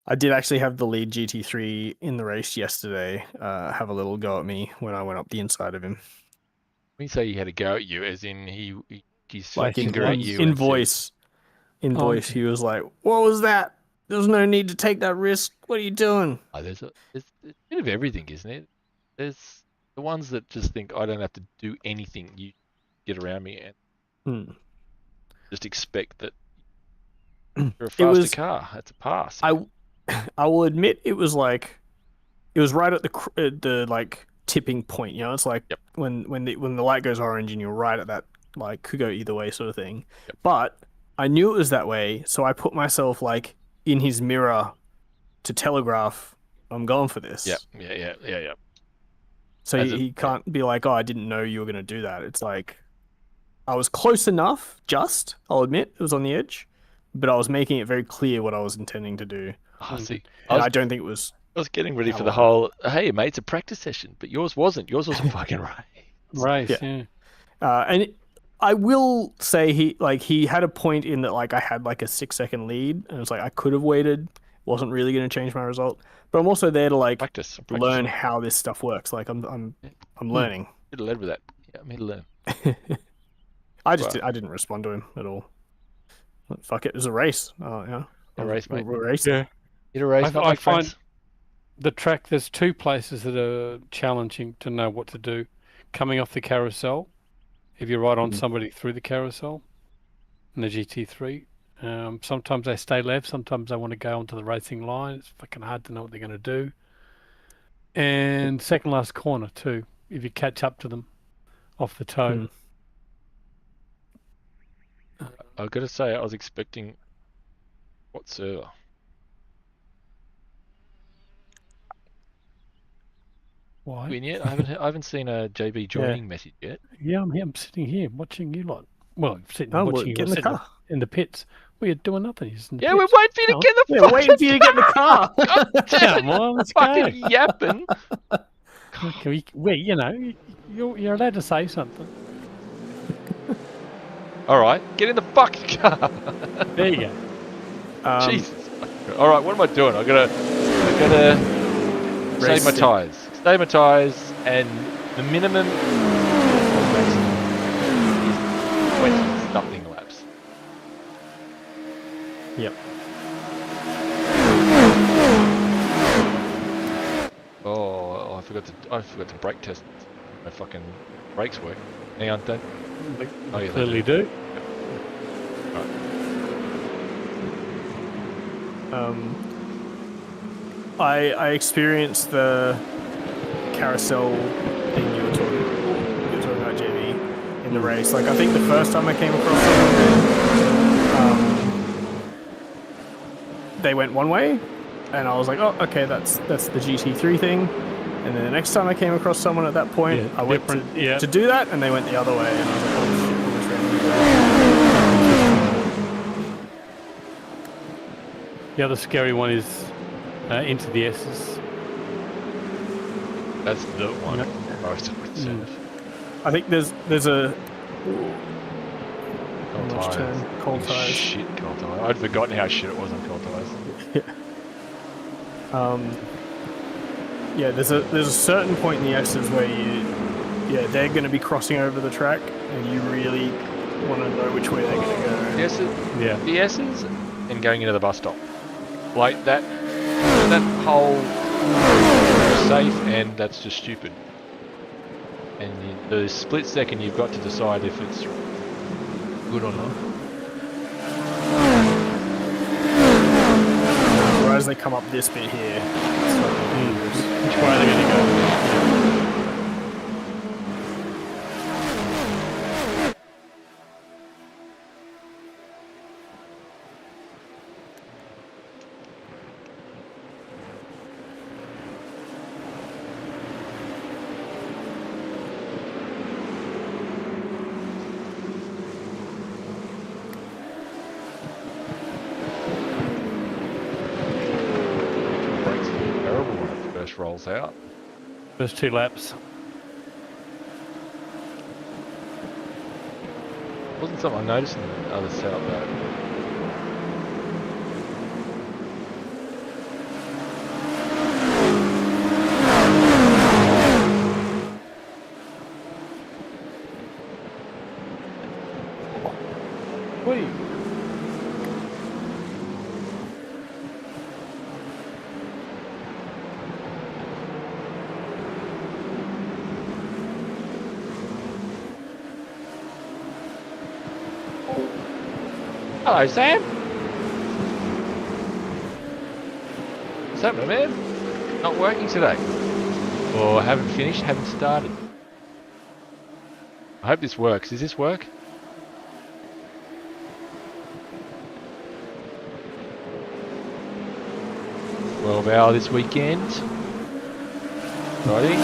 I did actually have the lead GT3 in the race yesterday have a little go at me when I went up the inside of him. When you say he had a go at you, as in he's Like finger at you in and said, voice, okay. he was like, "What was that? There's no need to take that risk. What are you doing?" oh, there's a bit of everything, isn't it? There's the ones that just think I don't have to do anything. You get around me and just expect that you're a It faster was. car. That's a pass. I will admit it was like it was right at the like tipping point. You know, it's like Yep. when the light goes orange and you're right at that like could go either way sort of thing. Yep. But I knew it was that way, so I put myself like in his mirror to telegraph I'm going for this. Yeah. So he can't be like, oh, I didn't know you were gonna do that. It's like I was close enough, I'll admit, it was on the edge, but I was making it very clear what I was intending to do. See, I don't think it was. I was getting ready for the whole, hey, mate, it's a practice session, but yours wasn't. Yours was a fucking race. Yeah. And I will say he had a point in that like I had like a 6-second lead, and it's like I could have waited. Wasn't really going to change my result, but I'm also there to like practice. learn how this stuff works. Like I'm learning. Should have led with that. Yeah, me to learn. I didn't respond to him at all. Fuck it, it was a race. Oh yeah, a race, mate. We're racing. Yeah. It's a race. I find the track. There's two places that are challenging to know what to do. Coming off the carousel, if you ride on somebody through the carousel, in the GT3. Sometimes they stay left, sometimes they want to go onto the racing line. It's fucking hard to know what they're going to do. And second last corner too, if you catch up to them off the toe. I've got to say, I was expecting what server? Why? Yet? I haven't seen a JB joining message yet. Yeah, I'm here. I'm sitting here watching you lot. Well, I'm sitting watching you in the car in the pits. Well, you're doing nothing. Yeah, we're waiting for you to get the fucking waiting for you to get in the car. God damn it. Come on, let's fucking go. Yapping. You're allowed to say something. All right, get in the fucking car. There you go. Jesus. All right, what am I doing? I gotta save my tires. Save my tires, and the minimum is 20-something laps. Yep. Oh, I forgot to brake test. My fucking brakes work. Hang on, don't. They clearly do. Right. I experienced the carousel thing you were talking about, Jamie, in the race. Like I think the first time I came across someone, they went one way, and I was like, oh, okay, that's the GT3 thing. And then the next time I came across someone at that point, I went to do that, and they went the other way, and I was like, oh shit, I just ran into that. The other scary one is into the S's. That's the one. I think there's a cold tires. Shit, cold tires. I'd forgotten how shit it was on cold tires. Yeah, there's a certain point in the S's where they're going to be crossing over the track, and you really want to know which way they're going to go. The S's and going into the bus stop, like that whole safe, and that's just stupid. And the split second you've got to decide if it's good or not. Or as they come up this bit here, which way are they going to go? Rolls out. First 2 laps. Wasn't something I noticed in the other setup though. Whee! Hello, Sam. What's happening, man? Not working today. Or haven't finished, haven't started. I hope this works. Does this work? $12 this weekend. Righty.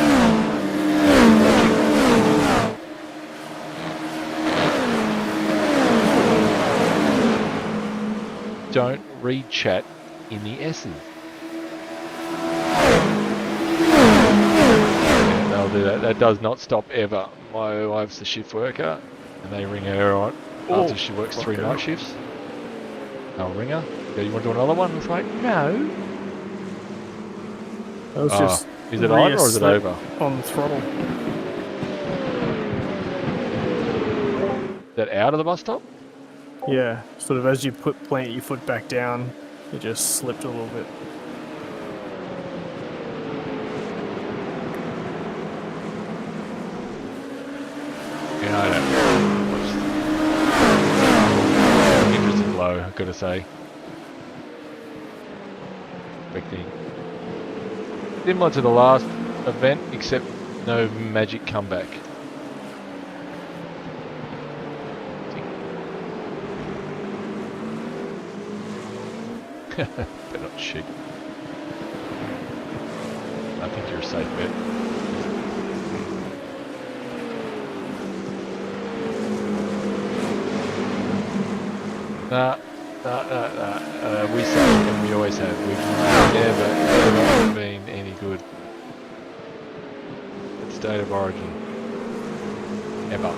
Don't read chat in the S's. Yeah, they'll do that. That does not stop ever. My wife's a shift worker, and they ring her on after she works 3 night shifts. I'll ring her. Go, you want to do another one? It's like, no. That was just is it on or is it over? On the throttle. Is that out of the bus stop? Yeah, sort of as you plant your foot back down, it just slipped a little bit. Yeah, I don't know. Interest is low, I've got to say. Expecting similar to the last event, except no magic comeback. They're not cheap. I think you're a safe bet. Nah. We suck, and we always have. We've never been any good at State of Origin. Ever.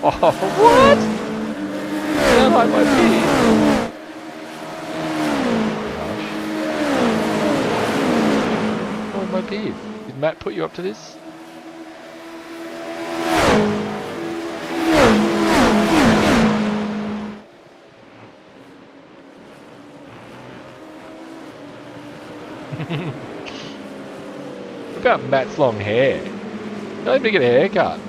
Oh, what? Sound like my beard. My beard. Did Matt put you up to this? Look at Matt's long hair. Don't even get a haircut.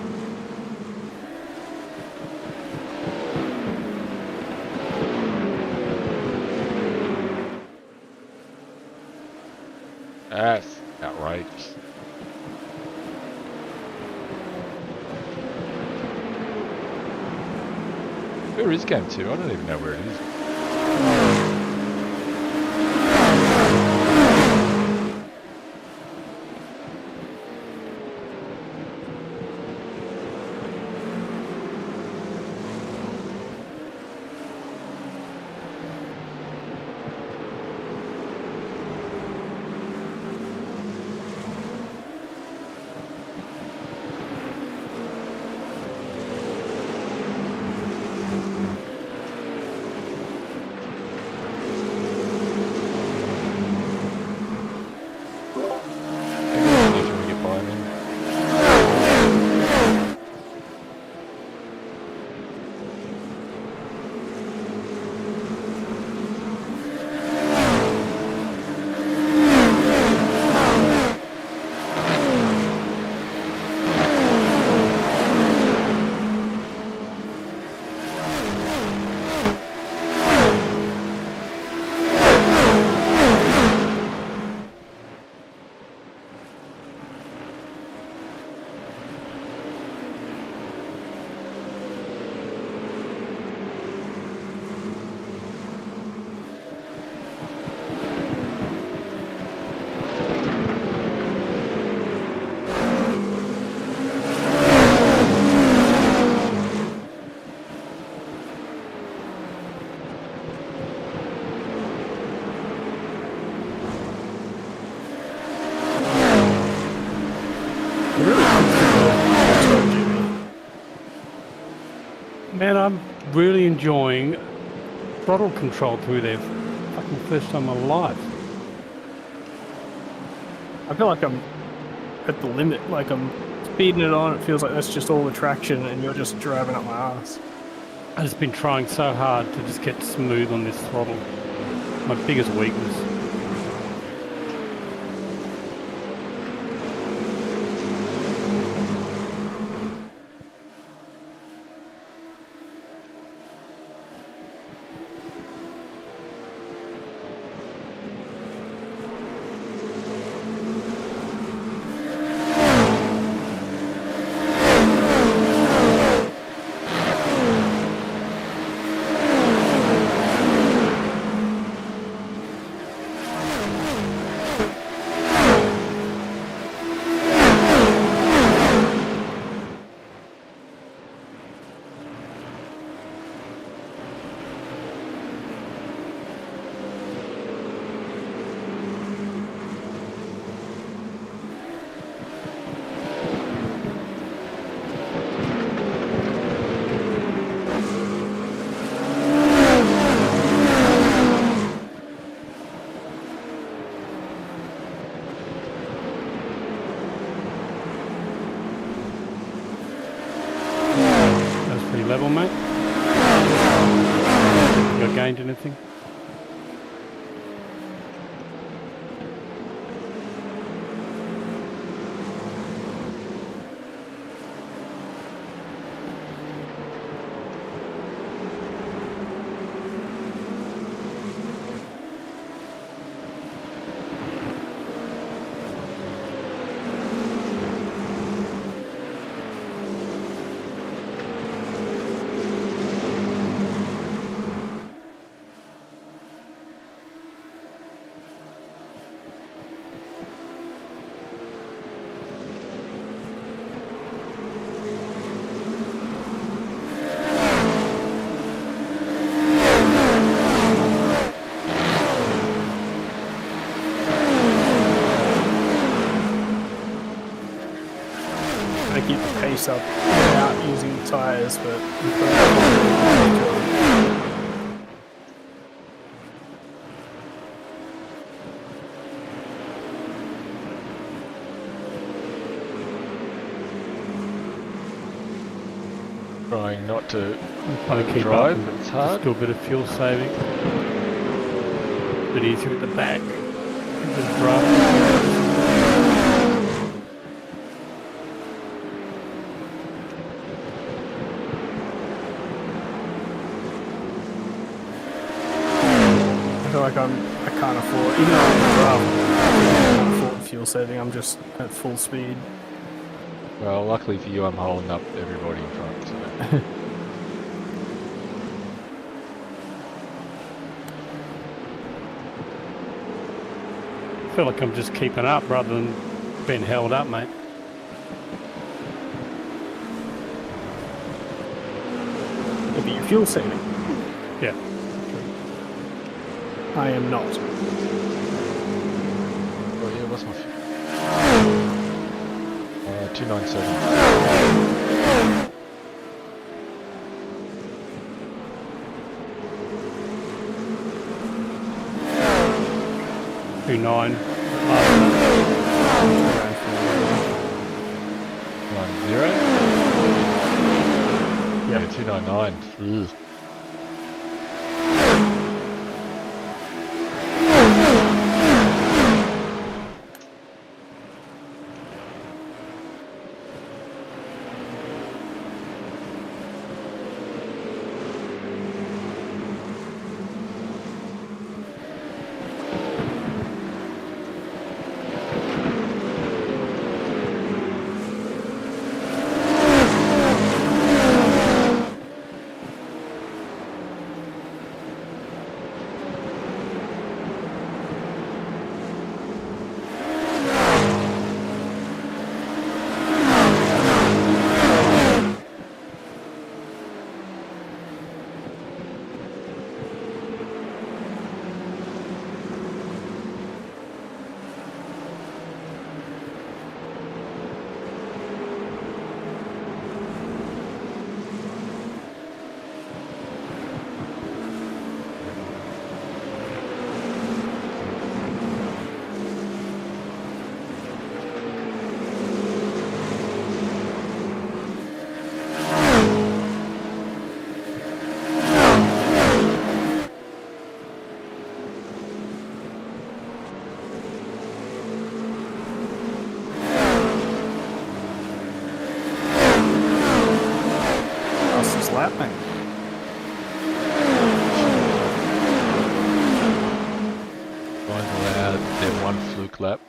That's outrageous. Where is game 2? I don't even know where it is. Man, I'm really enjoying throttle control through there. Fucking first time in my life. I feel like I'm at the limit, like I'm speeding it on, it feels like that's just all the traction and you're just driving up my ass. I've just been trying so hard to just get smooth on this throttle. My biggest weakness. Level, mate. You gained anything? Keep the pace up without using the tyres, but trying not to keep drive, up, but it's hard. Just do a bit of fuel saving. A bit easier at the back. A bit of drive. I feel like I can't afford, even though I'm rough, I can't afford fuel saving. I'm just at full speed. Well, luckily for you, I'm holding up everybody in front. So. I feel like I'm just keeping up rather than being held up, mate. It'll be your fuel saving. Yeah. I am not. Oh yeah, what's my 297. Two nine. 90. Yeah, 299. Ugh. happening? Mine's allowed their one fluke lap.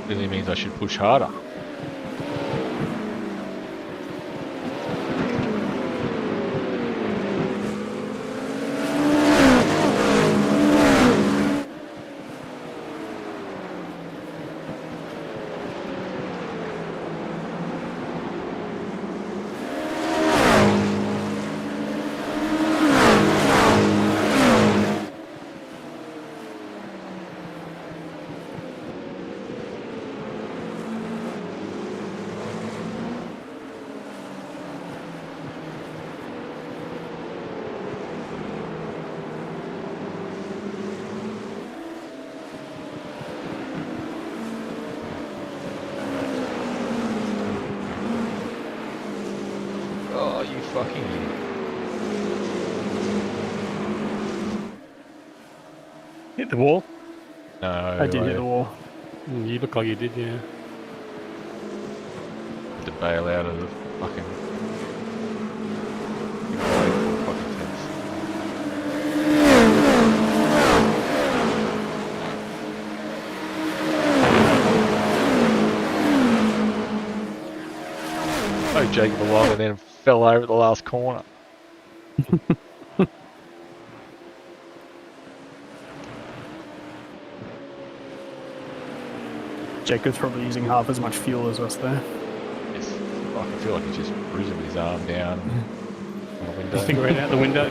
Really means I should push harder. Oh, you fucking idiot. Hit the wall. No, I did hit the wall. You look like you did, yeah. Had to bail out of the fucking fence. Oh, Jacob along and then fell over at the last corner. Jacob's probably using half as much fuel as us there. Yes. I can feel like he's just cruising with his arm down on the window. Cigarette out the window.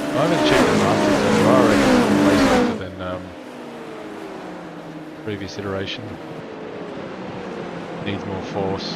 I haven't checked the masters so far. I reckon it's way softer than previous iteration. Needs more force.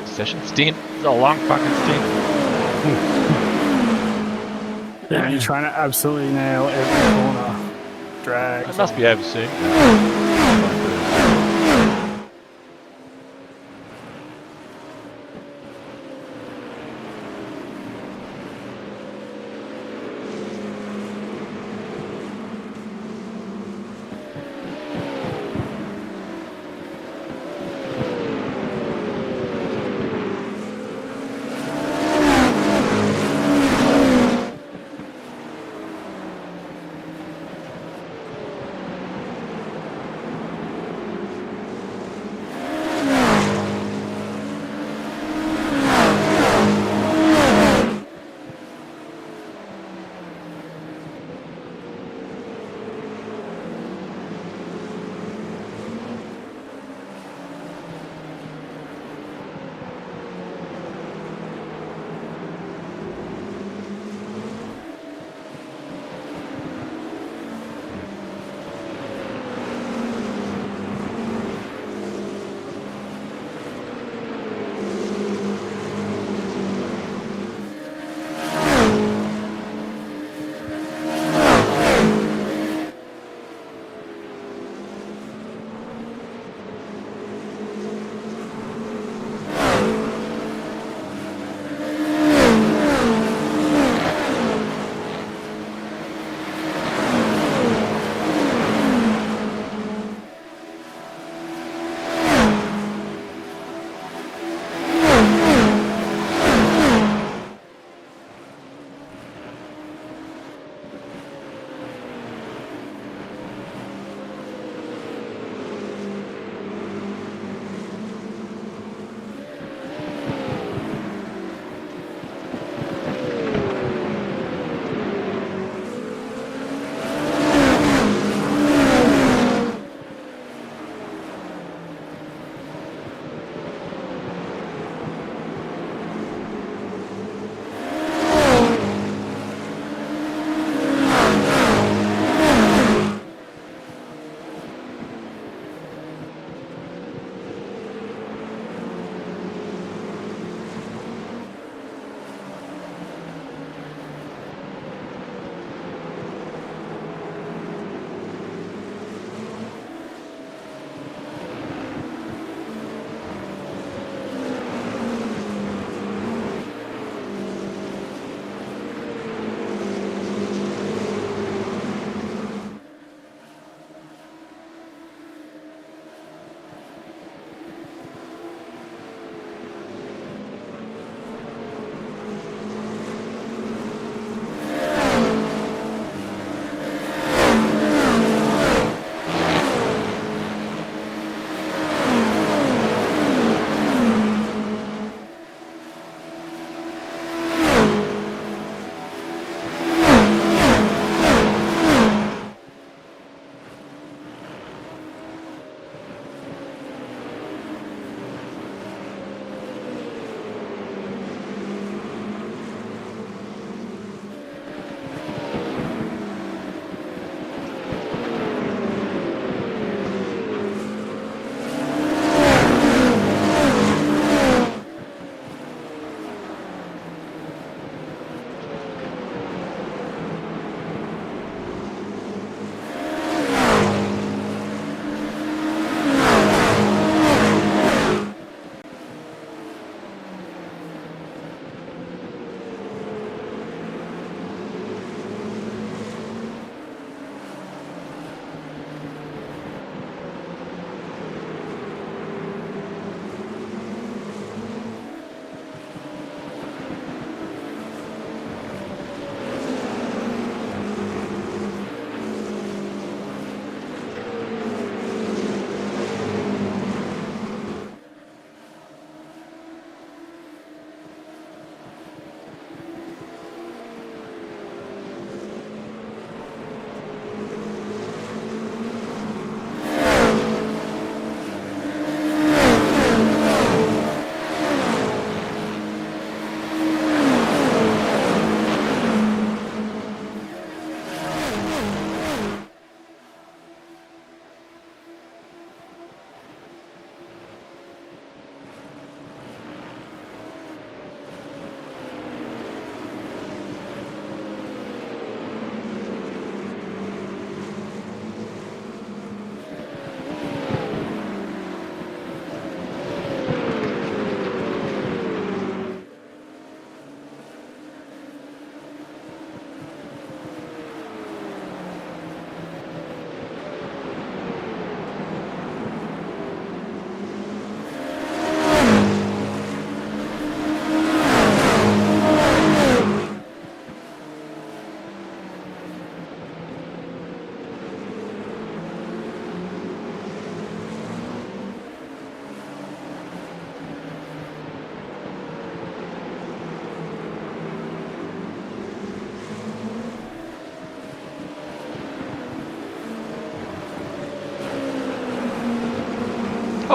Session stint. It's a long fucking stint. Yeah, you're trying to absolutely nail every corner. Drag. It must be over soon.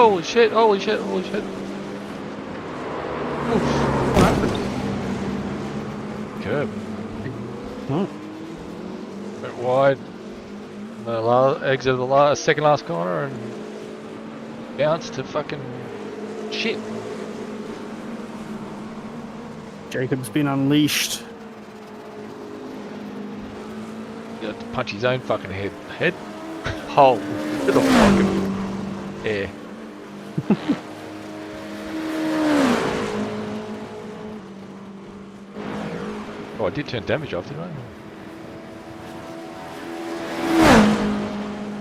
Holy shit, holy shit, holy shit. Oof. What happened? Curb. Oh. Went wide. The exit of the second last corner and bounced to fucking shit. Jacob's been unleashed. He had to punch his own fucking head. Hole. To the fucking air. Oh, I did turn damage off, didn't I?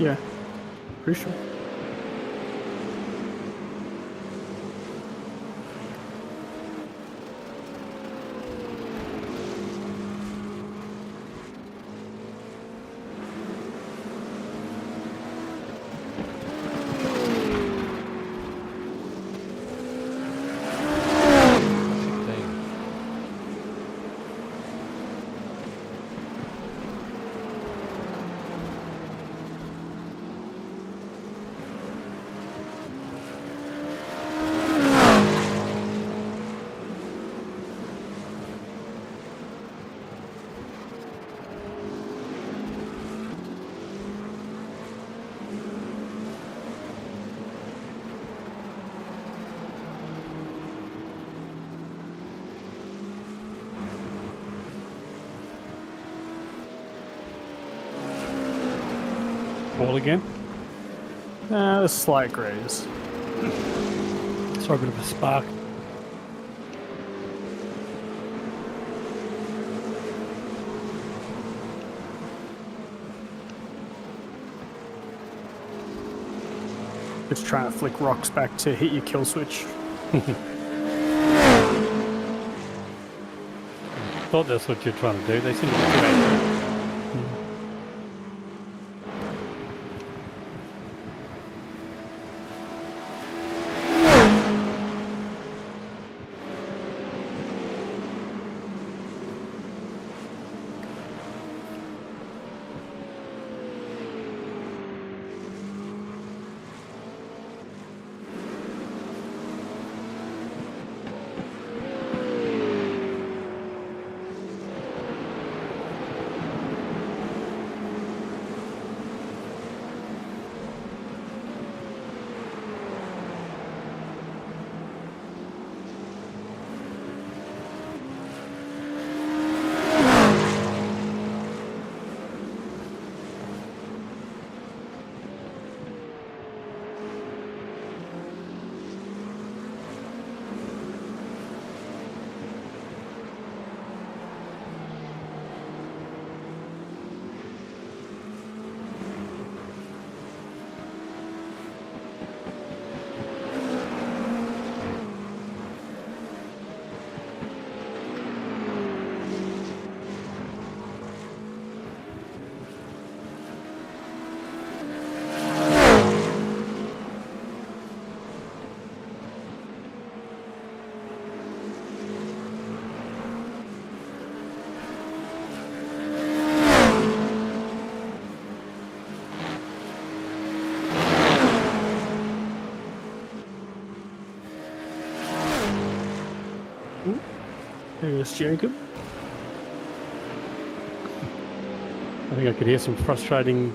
Yeah. Pretty sure. Ball again. A slight graze. Saw a bit of a spark. Just trying to flick rocks back to hit your kill switch. Thought that's what you're trying to do. They seem to be great. There's Jacob. I think I could hear some frustrating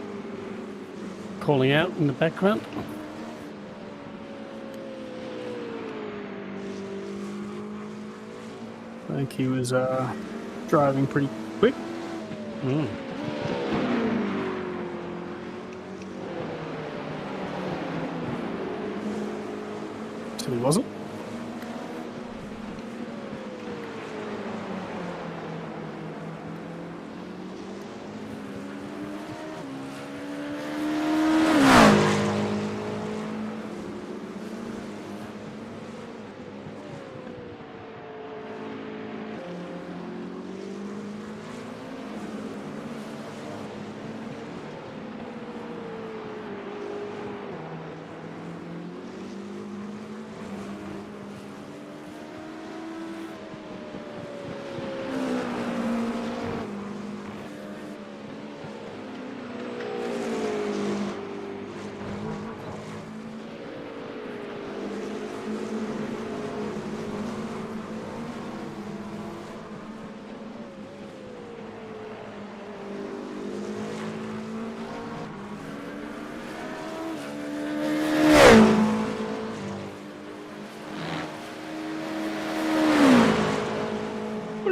calling out in the background. I think he was driving pretty quick. Mm. So he wasn't.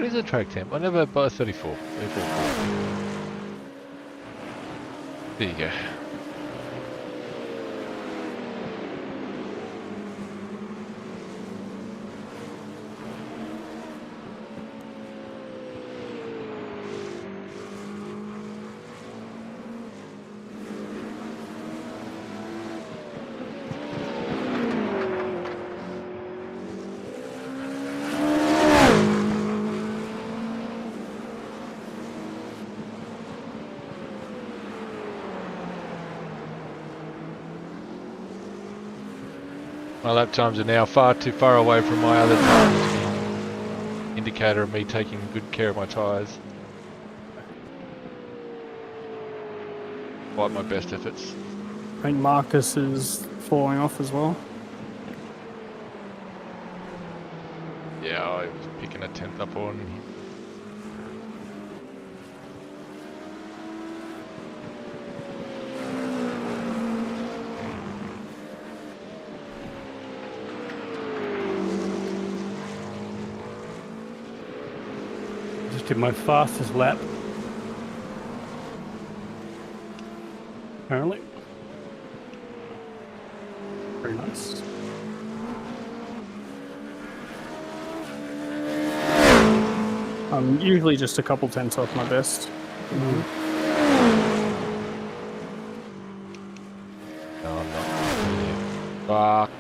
is the track temp? I never buy 34. 34. There you go. My lap times are now far too far away from my other times to be an indicator of me taking good care of my tyres. Despite my best efforts. I think Marcus is falling off as well. Yeah, I was picking a 10th up on. Just did my fastest lap. Apparently. Very nice. I'm usually just a couple tenths off my best. No, I'm not. Fuck.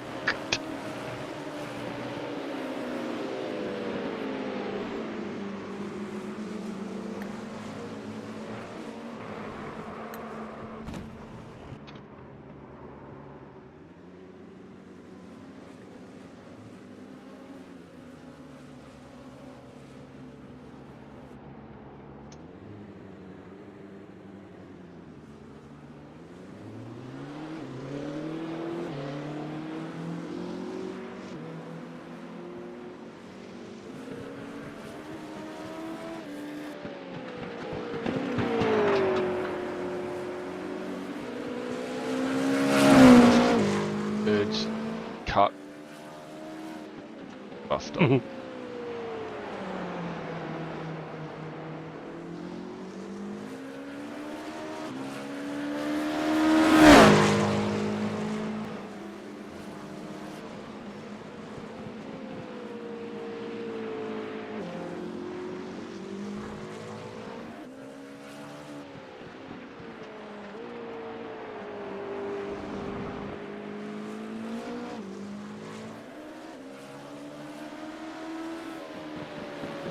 Cut. Bus stop.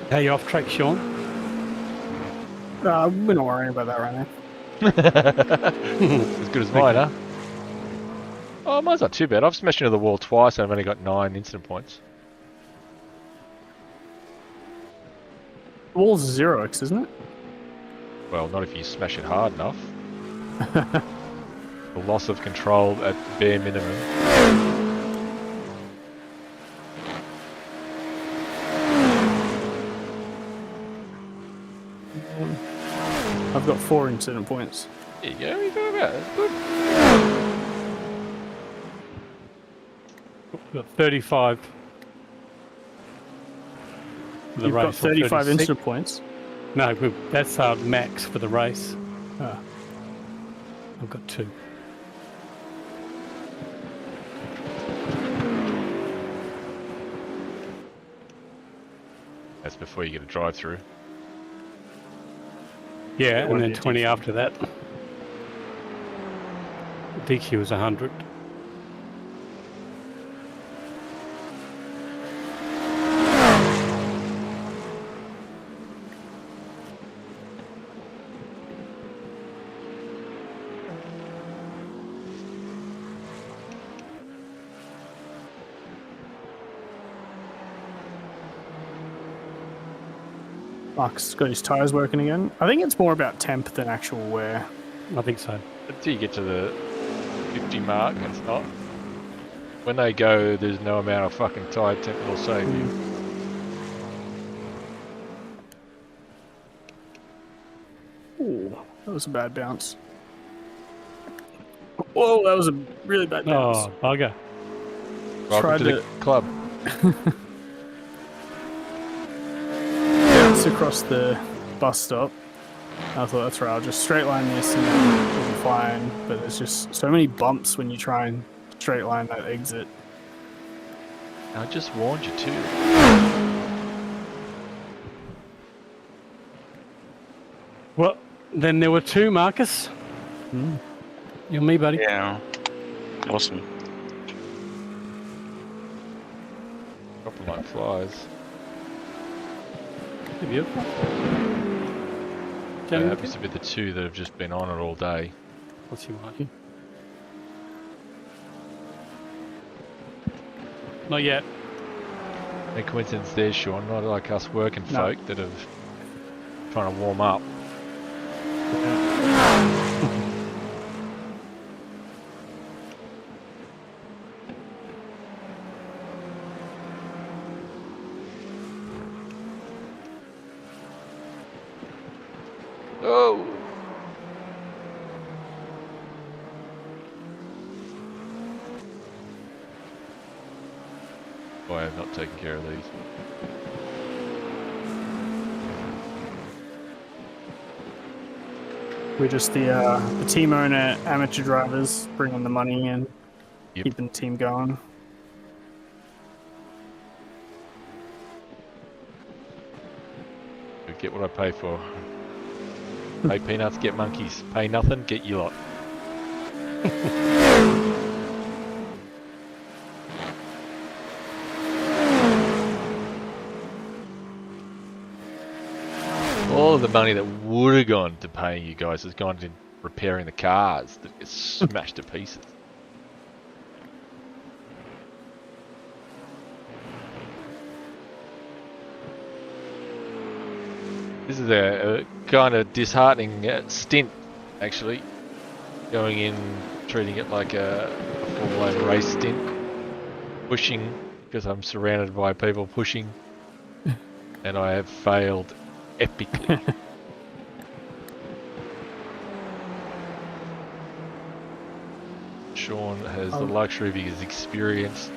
How you off track, Sean? We're not worrying about that right now. As good as mine, huh? Oh, mine's not too bad. I've smashed into the wall twice and I've only got 9 incident points. The wall's 0x, isn't it? Well, not if you smash it hard enough. The loss of control at bare minimum. I've got 4 incident points. There you go, you got about it. Good. We've got 35. For the You've race, got 35 36. incident points. No, that's our max for the race. Ah. I've got 2. That's before you get a drive through. Yeah, and then 20 after that. DQ is 100. Mark's got his tyres working again. I think it's more about temp than actual wear. I think so. Until you get to the 50 mark, it's not. When they go, there's no amount of fucking tyre temp that'll save you. Ooh, that was a bad bounce. Whoa, that was a really bad bounce. Oh, bugger. Welcome to the club. this across the bus stop. I thought, that's right, I'll just straight line this and then it'll be fine. But there's just so many bumps when you try and straight line that exit. I just warned you too. Well, then there were two, Marcus. You and me, buddy. Yeah. Awesome. Dropping like flies. Beautiful. That happens to be the two that have just been on it all day. What's he like? Not yet. No coincidence there, Sean. Not like us working folk that have trying to warm up. Oh! Boy, I have not taken care of these. We're just the team owner, amateur drivers, bringing the money in, keeping the team going. I get what I pay for. Pay peanuts, get monkeys. Pay nothing, get you lot. All of the money that would have gone to paying you guys has gone to repairing the cars that get smashed to pieces. This is a kind of disheartening stint, actually. Going in, treating it like a full-blown race stint. Pushing, because I'm surrounded by people pushing. And I have failed epically. Sean has the luxury of his experience.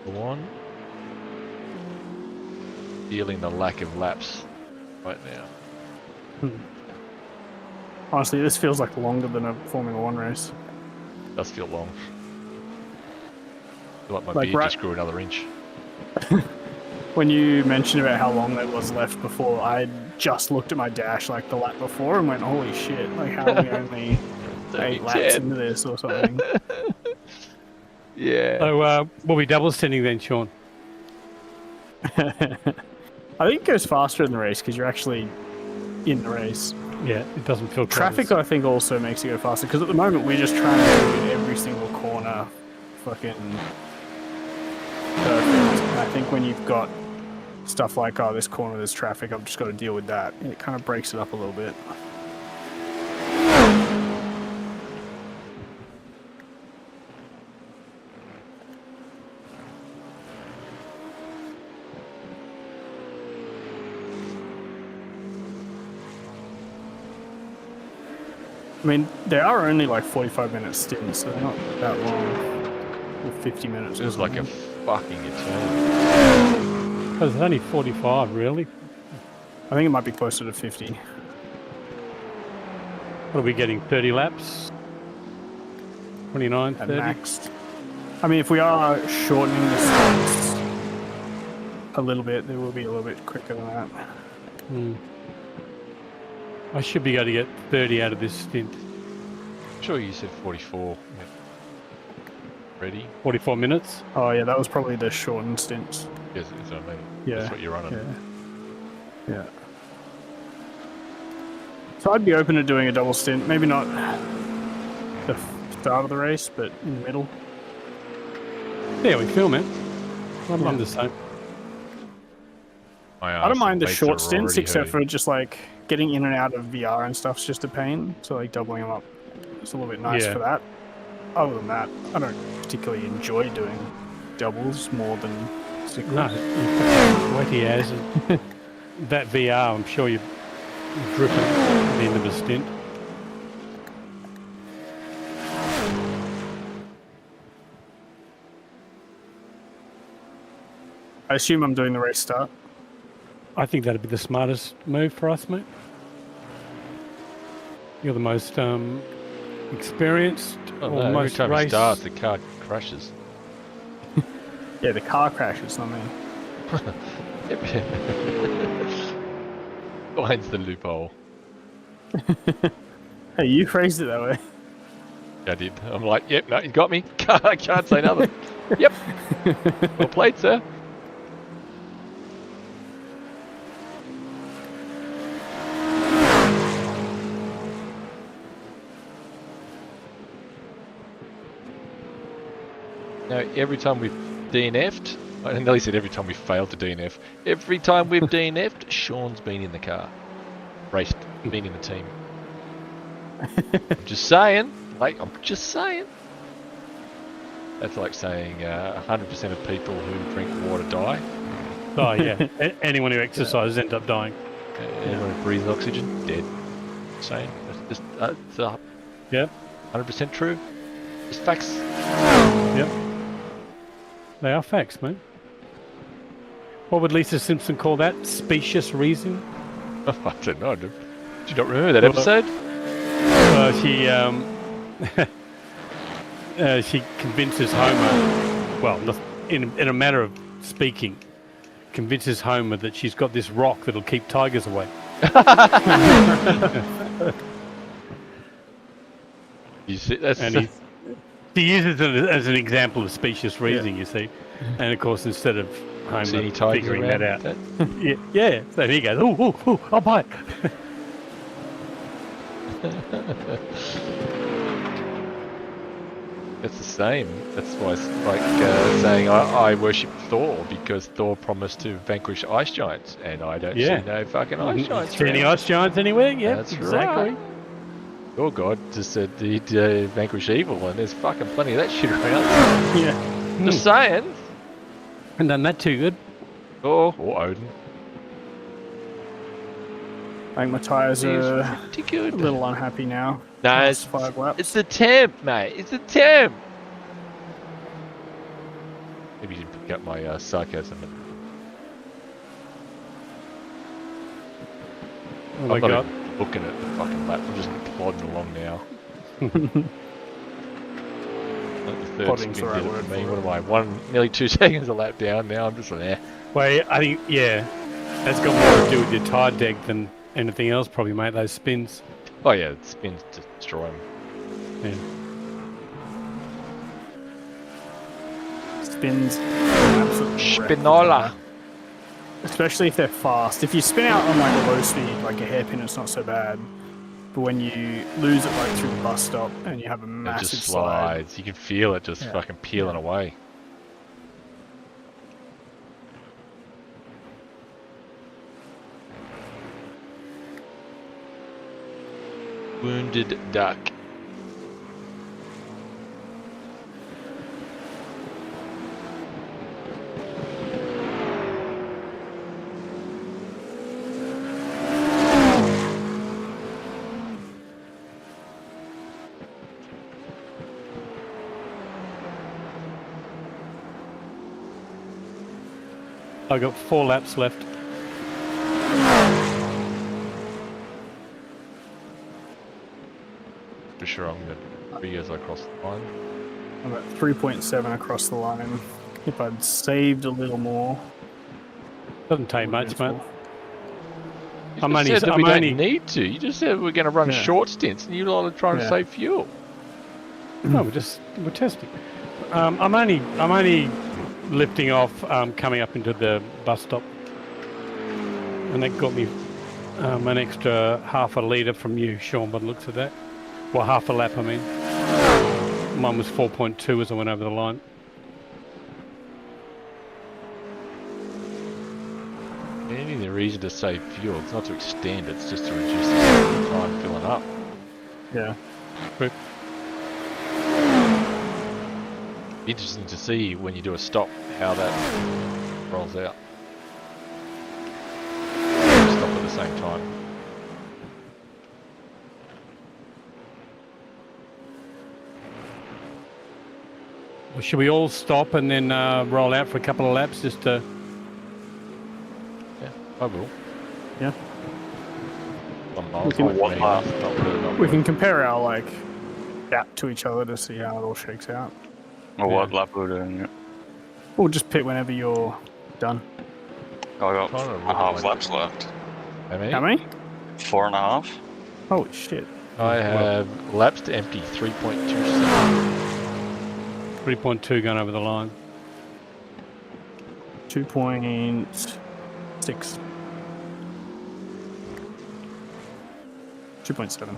Go on. Feeling the lack of laps right now. Honestly, this feels like longer than a Formula 1 race. It does feel long. I feel like my Like beard just grew another inch. When you mentioned about how long there was left before, I just looked at my dash like the lap before and went, holy shit, like how are we only 8 laps into this or something? Yeah. So we'll be double standing then, Sean. I think it goes faster in the race because you're actually in the race. Yeah, it doesn't feel Traffic, I think, also makes it go faster because at the moment we're just trying to do every single corner fucking perfect. And I think when you've got stuff like, oh, this corner there's traffic, I've just got to deal with that. It kind of breaks it up a little bit. I mean, they are only like 45-minute stints, so they're not that long. Or 50 minutes. It was like a fucking eternity. Oh, it's only 45, really? I think it might be closer to 50. What are we getting, 30 laps? 29, 30? At max. I mean, if we are shortening the stints a little bit, they will be a little bit quicker than that. I should be able to get 30 out of this stint. Sure, you said 44. Ready? 44 minutes? Oh yeah, that was probably the shortened stints. Yes, that's what I mean. Yeah. That's what you're running. Yeah. So I'd be open to doing a double stint. Maybe not the start of the race, but in the middle. Yeah, we film it. I'm the same. I don't mind the short stints, except for just like getting in and out of VR and stuff's just a pain. So like doubling them up, it's a little bit nice for that. Other than that, I don't particularly enjoy doing doubles more than single. No, wait he has. That VR, I'm sure you're dripping at the end of a stint. I assume I'm doing the race start. I think that'd be the smartest move for us, mate. You're the most experienced, Oh, or no, every most time race. he starts, the car crashes. Yeah, the car crashes, not me. Finds the loophole. Hey, you phrased it that way. I did. I'm like, yep, no, you got me. I can't say nothing. Yep. Well played, sir. Now, every time we've DNF'd, I nearly said every time we failed to DNF, every time we've DNF'd, Sean's been in the car. Raced, been in the team. I'm just saying, I'm just saying. That's like saying 100% of people who drink water die. Oh yeah, anyone who exercises ends up dying. Anyone who breathes oxygen, dead. Same. It's just, Yeah. 100% true. Just facts. Yep. They are facts, mate. What would Lisa Simpson call that? Specious reason? I don't know. Do you not remember that episode? She convinces Homer, well, in a matter of speaking, convinces Homer that she's got this rock that'll keep tigers away. You see, that's she uses it as an example of specious reasoning, you see. And of course, instead of Homer figuring that out. Yeah. So he goes, oh, I'll buy it. It's the same. That's why it's like saying I worship Thor because Thor promised to vanquish ice giants, and I don't see no fucking ice giants. See any ice giants anywhere? Yeah, that's exactly. Right. Your God just said he'd vanquish evil, and there's fucking plenty of that shit around. Yeah. Just saying. And done that too good. Or Odin. I think my tyres are pretty good. a little unhappy now. No, it's 5 laps. It's the temp, mate. It's the temp. Maybe you didn't pick up my sarcasm. Oh my God. Looking at the fucking lap. I'm just plodding along now. Like the third Plodding's spin the right did it word for me. for What am I? Nearly 2 seconds a lap down now. I'm just like, eh. Well, I think, that's got more to do with your tyre deck than anything else, probably, mate. Those spins. Oh yeah, it spins to destroy them. Yeah. Spins. Spinola. Especially if they're fast. If you spin out on like a low speed, like a hairpin, it's not so bad. But when you lose it like through the bus stop and you have a massive it just slide. slides. You can feel it just fucking peeling away. Wounded duck. I've got 4 laps left. For sure, I'm going to be as I cross the line. I'm at 3.7 across the line. If I'd saved a little more. Doesn't take much, mate. You just said that we don't need to. You just said we're going to run short stints, and you're all trying to save fuel. No, we're testing. I'm only lifting off, coming up into the bus stop, and that got me an extra half a litre from you, Sean. By the looks of that, well, half a lap. I mean, mine was 4.2 as I went over the line. Any reason to save fuel? It's not to extend; it's just to reduce the time filling up. Yeah. True. Interesting to see when you do a stop how that rolls out. Stop at the same time. Well, should we all stop and then roll out for a couple of laps just to I will. Yeah. 1 mile. We can- Not really. We can compare our like gap to each other to see how it all shakes out. Or what lap we're doing, yeah. Or just pick whenever you're done. I got Trying to look at half my- laps left. How many? How many? 4.5. Holy shit. I have laps to empty 3.27. 3.2 going over the line. 2.6. 2.7.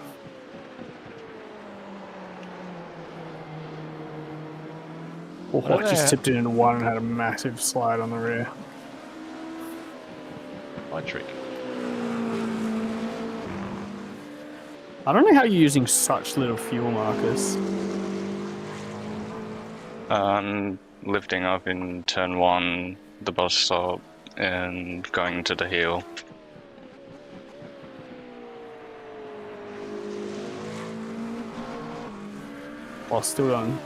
Oh, I just tipped it into one and had a massive slide on the rear. My trick. I don't know how you're using such little fuel, Marcus. Lifting up in turn 1, the bus stop, and going to the hill. While still going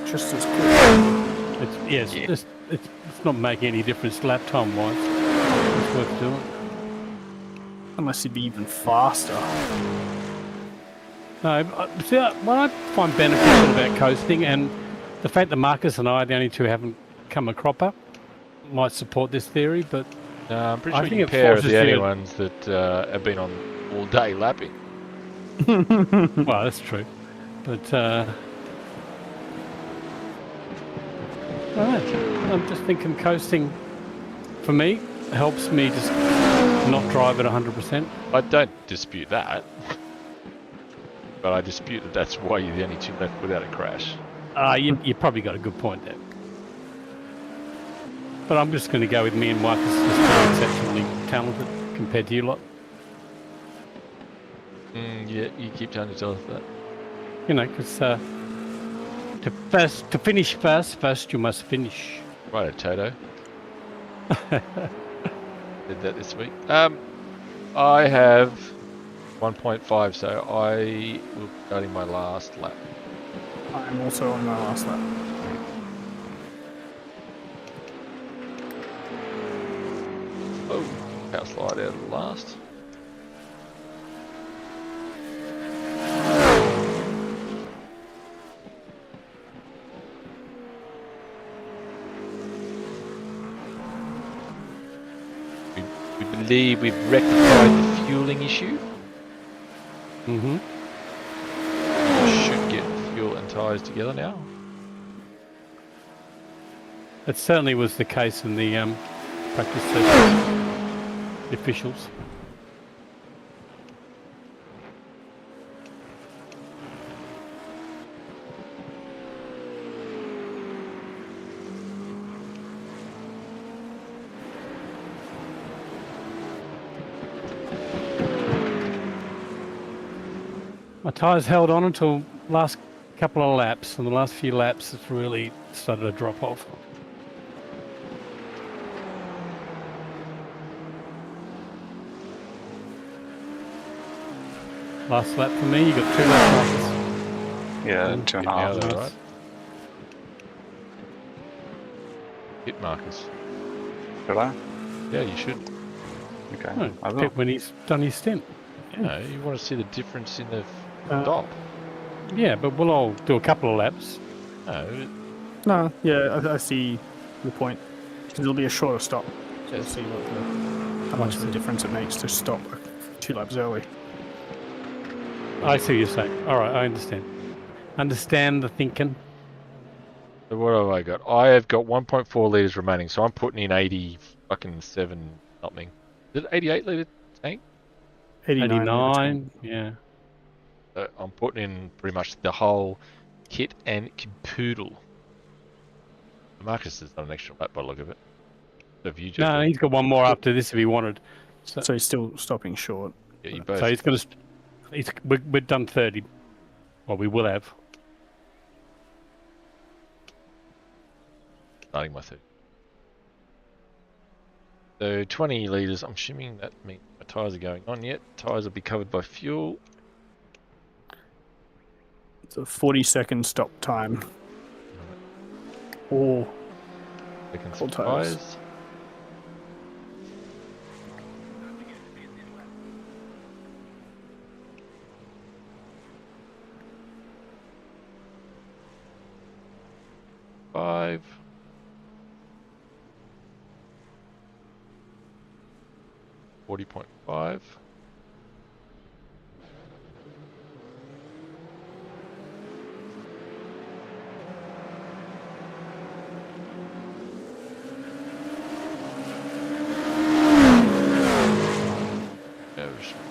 just as quick. It's not making any difference lap time wise. It's worth doing. Unless you'd be even faster. No, see, what I find beneficial about coasting, and the fact that Marcus and I are the only two who haven't come a cropper, might support this theory, but I'm pretty I sure think you it pair are forces the only you- ones that have been on all day lapping. well, that's true. But I don't know. I'm just thinking coasting, for me, helps me just not drive at 100%. I don't dispute that. But I dispute that that's why you're the only two left without a crash. You probably got a good point there. But I'm just going to go with me and Marcus is still exceptionally talented compared to you lot. Yeah, you keep telling yourself that. You know, because to finish first you must finish. Right, Toto. Did that this week. I have 1.5, so I will be starting my last lap. I'm also on my last lap. Oh, power slide out of the last. We believe we've rectified the fueling issue. Mm-hmm. Should get fuel and tyres together now. It certainly was the case in the practice sessions. The officials. My tyres held on until last couple of laps, and the last few laps it's really started to drop off. Last lap for me, you got 2 laps, Marcus. Yeah, Mm. 2.5. Though, Nice. right? Hit Marcus. Should I? Yeah, you should. Okay. No, I will. pit when he's done his stint. No, you want to see the difference in the Uh, stop. Yeah, but we'll all do a couple of laps. No, No, yeah, I see your point. Because it'll be a shorter stop. So we'll Yes. see how much of a difference it makes to stop 2 laps early. I see what you're saying. All right, I understand. Understand the thinking. so what have I got? I have got 1.4 litres remaining, so I'm putting in 87 something. Is it 88 litre tank? 89, yeah. I'm putting in pretty much the whole kit and caboodle. Marcus has done an extra lap by the look of it. So if you just No, he's got one more after this if he wanted. So he's still stopping short. yeah, you both. So he's going to. We're done 30. Well, we will have. starting my 30. So 20 litres. I'm assuming that means my tyres are going on yet. Tyres will be covered by fuel. It's a 40-second stop time. Or Seconds Full for tyres. tyres. 5. $40.5.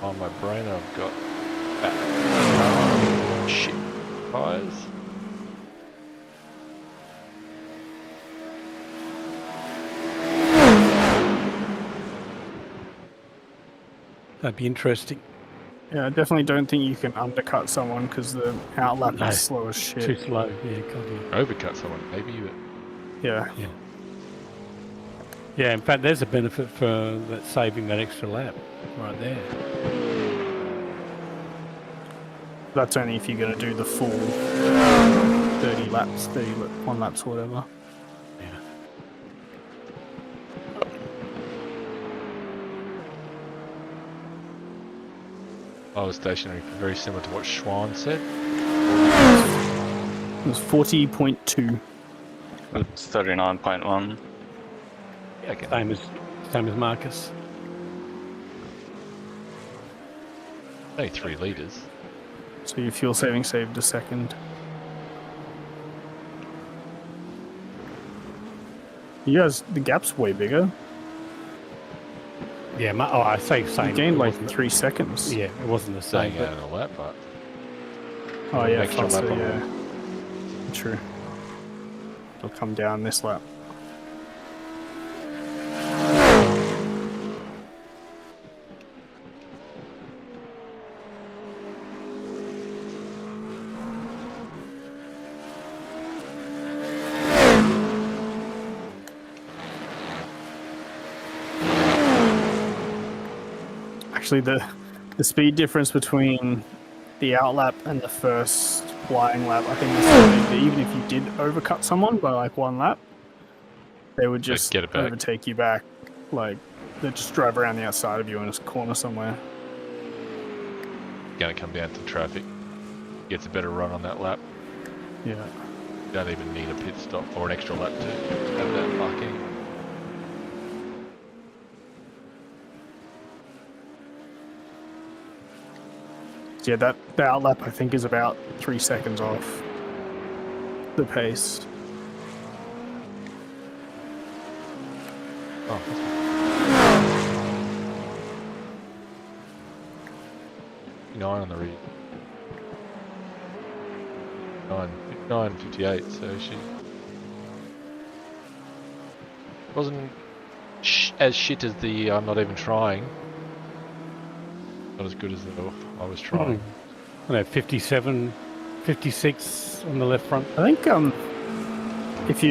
On my brain, I've got shit tires. That'd be interesting. Yeah, I definitely don't think you can undercut someone because the outlap is slow as shit. Too slow. Yeah, God, yeah. Overcut someone, maybe. Yeah. Yeah. Yeah, in fact, there's a benefit for that saving that extra lap right there. That's only if you're going to do the full 30 laps, 31 laps, or whatever. Yeah. I was stationary, very similar to what Schwann said. It was 40.2. It's 39.1. Yeah, okay. Same as Marcus. Only 3 litres. So your fuel saving saved a second. You guys, the gap's way bigger. Yeah, I say same. You gained like 3 seconds. Yeah, it wasn't the same. Staying out in a lap, but Oh yeah, extra faster, lap on yeah. True. It'll come down this lap. Actually, the speed difference between the outlap and the first flying lap, I think is so big that even if you did overcut someone by like 1 lap, they would just get it back. overtake you back. Like, they'd just drive around the outside of you in a corner somewhere. Gonna come down to traffic. Gets a better run on that lap. Yeah. Don't even need a pit stop or an extra lap to have that marking. Yeah, the outlap I think is about 3 seconds off the pace. Oh, that's 9 on the rear. 9:58. So she wasn't as shit as the I'm not even trying. Not as good as I was trying. I know, 57, 56 on the left front. I think if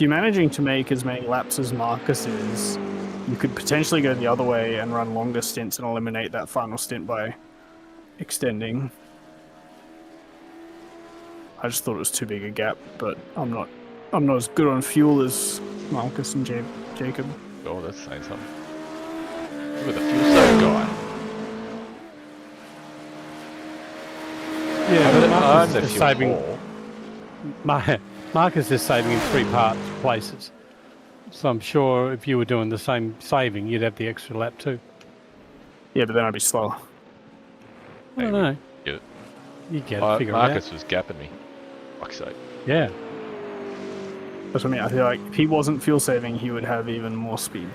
you're managing to make as many laps as Marcus is, you could potentially go the other way and run longer stints and eliminate that final stint by extending. I just thought it was too big a gap, but I'm not as good on fuel as Marcus and Jacob. Oh, that's saying something. Look at the fuel save guy. Yeah, I'm the Marcus is fuel saving. whore. Marcus is saving in 3 places. So I'm sure if you were doing the same saving, you'd have the extra lap too. Yeah, but then I'd be slower. I don't know. Get it. You get it. Figure Marcus it was gapping me. Fuck's sake. out. Yeah. That's what I mean. I feel like if he wasn't fuel saving, he would have even more speed.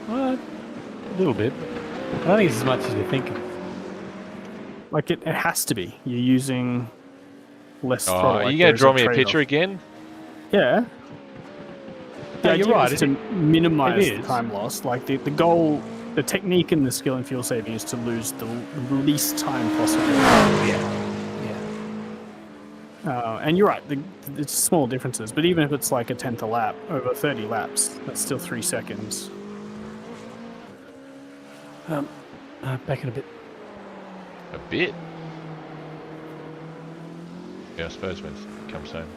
Well, a little bit. I don't think it's as much as you're thinking. Like it has to be. You're using less throttle. Are like you going to there's draw me a trade-off. picture again? Yeah. No, you're idea right. is to minimize it the is. time loss. Like the goal, the technique in the skill and fuel saving is to lose the least time possible. Yeah. And you're right. It's small differences, but even if it's like a tenth a lap over 30 laps, that's still 3 seconds. Back in a bit. A bit? Yeah, I suppose when it comes home.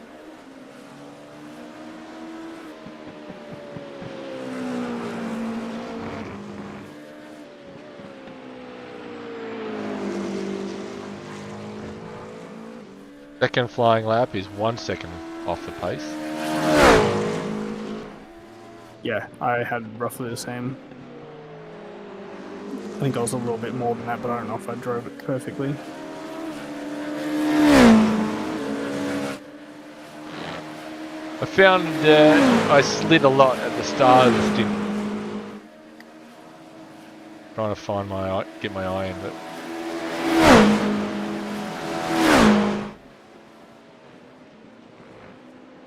Second flying lap is 1 second off the pace. Yeah, I had roughly the same. I think I was a little bit more than that, but I don't know if I drove it perfectly. I found I slid a lot at the start of the stint. Trying to find get my eye in, but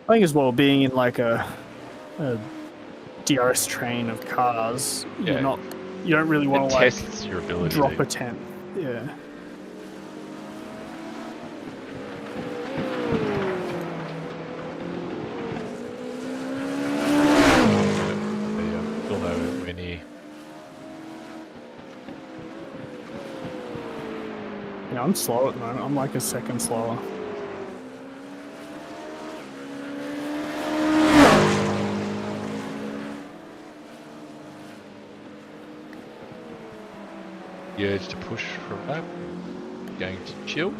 I think as well, being in like a DRS train of cars, you don't really want to like tests your ability drop to. a 10. Yeah. Still nowhere near. Yeah, I'm slow at the moment. I'm like a second slower. The urge to push for a lap. Going to chill.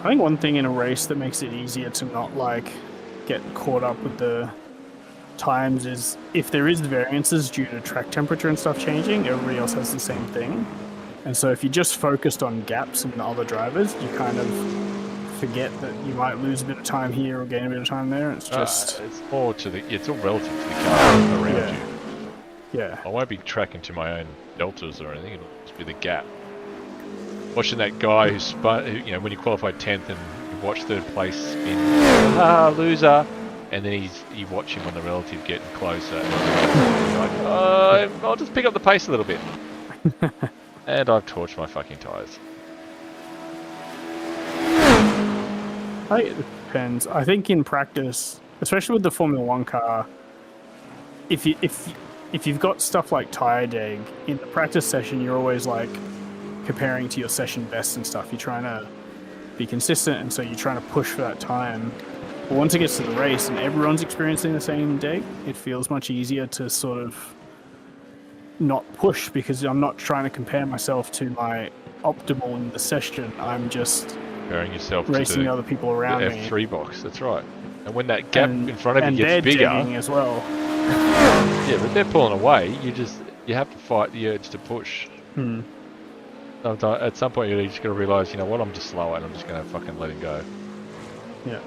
I think one thing in a race that makes it easier to not like get caught up with the times is if there is variances due to track temperature and stuff changing, everybody else has the same thing. And so if you just focused on gaps in the other drivers, you kind of forget that you might lose a bit of time here or gain a bit of time there. It's just it's more to the. It's all relative to the car around you. Yeah. I won't be tracking to my own deltas or anything. It'll just be the gap. Watching that guy who spun, when he qualified 10th and you watch third place spin, loser, and then you watch him on the relative getting closer. And you're like, I'll just pick up the pace a little bit. And I've torched my fucking tyres. I think it depends. I think in practice, especially with the Formula One car, if you've got stuff like tire deg in the practice session, you're always like comparing to your session best and stuff. You're trying to be consistent, and so you're trying to push for that time. But once it gets to the race and everyone's experiencing the same deg, it feels much easier to sort of not push because I'm not trying to compare myself to my optimal in the session. I'm just comparing yourself racing to other people around the me. F3 box. That's right. And when that gap in front of you and gets they're bigger, degging as well. Yeah, but they're pulling away. You have to fight the urge to push. Sometimes, at some point, you're just going to realise, you know what, I'm just slower and I'm just going to fucking let it go. Yeah.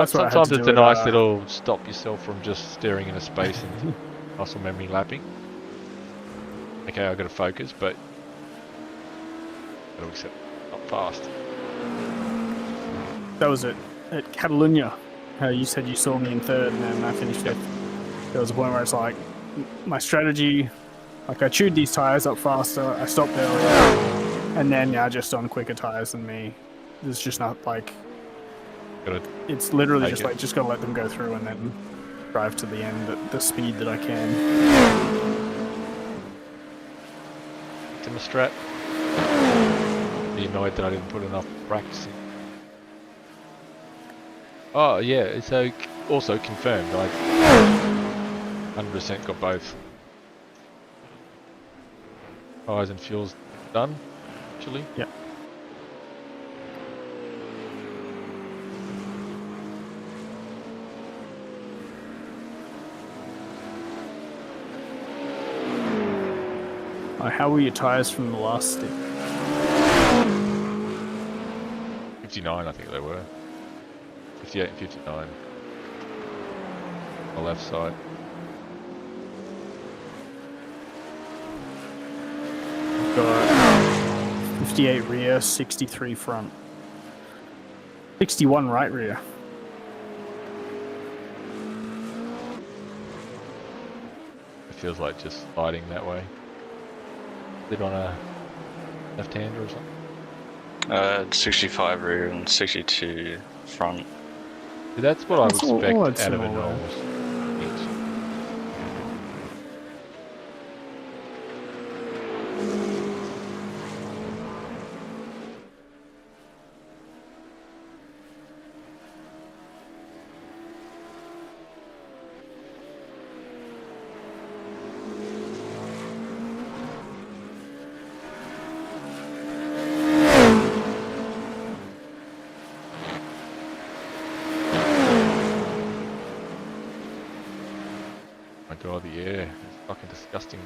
Sometimes it's a nice little stop yourself from just staring into space and muscle memory lapping. Okay, I've got to focus, but got to accept not fast. That was it. At Catalunya, you said you saw me in third and then I finished fifth. There was a point where it's like, my strategy, like I chewed these tyres up faster, I stopped earlier, and then just on quicker tyres than me. There's just not like, it's literally just like, just gotta let them go through and then drive to the end at the speed that I can. It's in the strat. Be annoyed that I didn't put enough practice in. Oh yeah, so also confirmed. I 100% got both. Tyres and fuels done, actually. Yeah. How were your tyres from the last stick? 59, I think they were. 58 and 59. On the left side. Got 58 rear, 63 front. 61 right rear. It feels like just sliding that way. Is it on a left-hander or something? 65 rear and 62 front. That's what I would expect out of a similar. normal stint. of the air. It's fucking disgusting.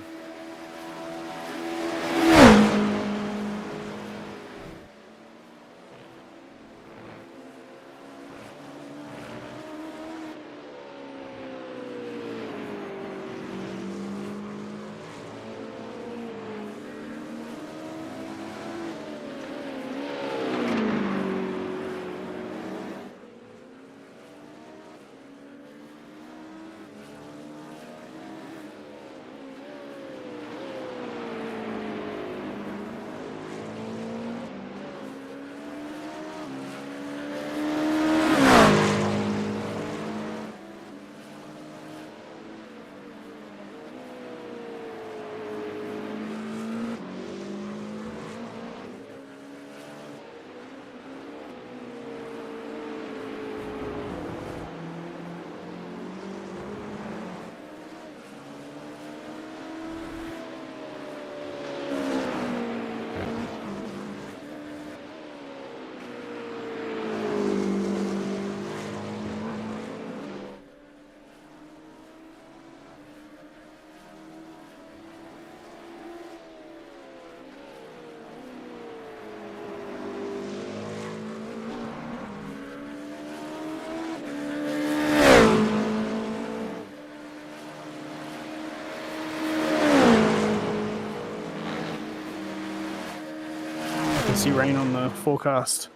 I see rain on the forecast.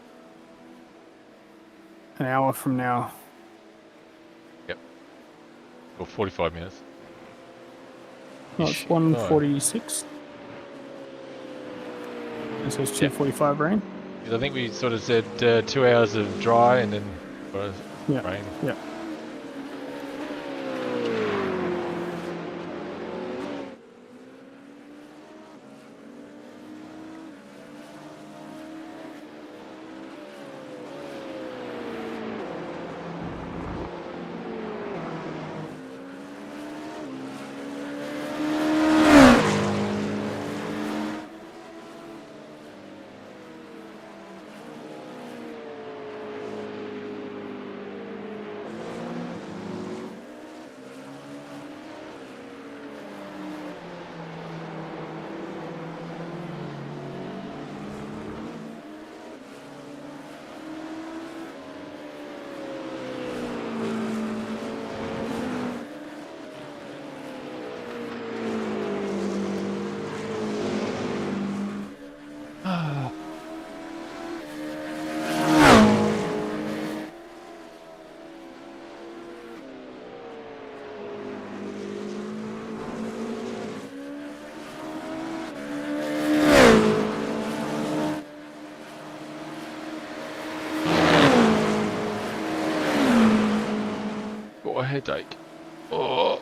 An hour from now. Yep. Or 45 minutes. Oh, it's 1:46. It says 2:45 rain. I think we sort of said 2 hours of dry and then rain. Yeah. Got a headache. Oh.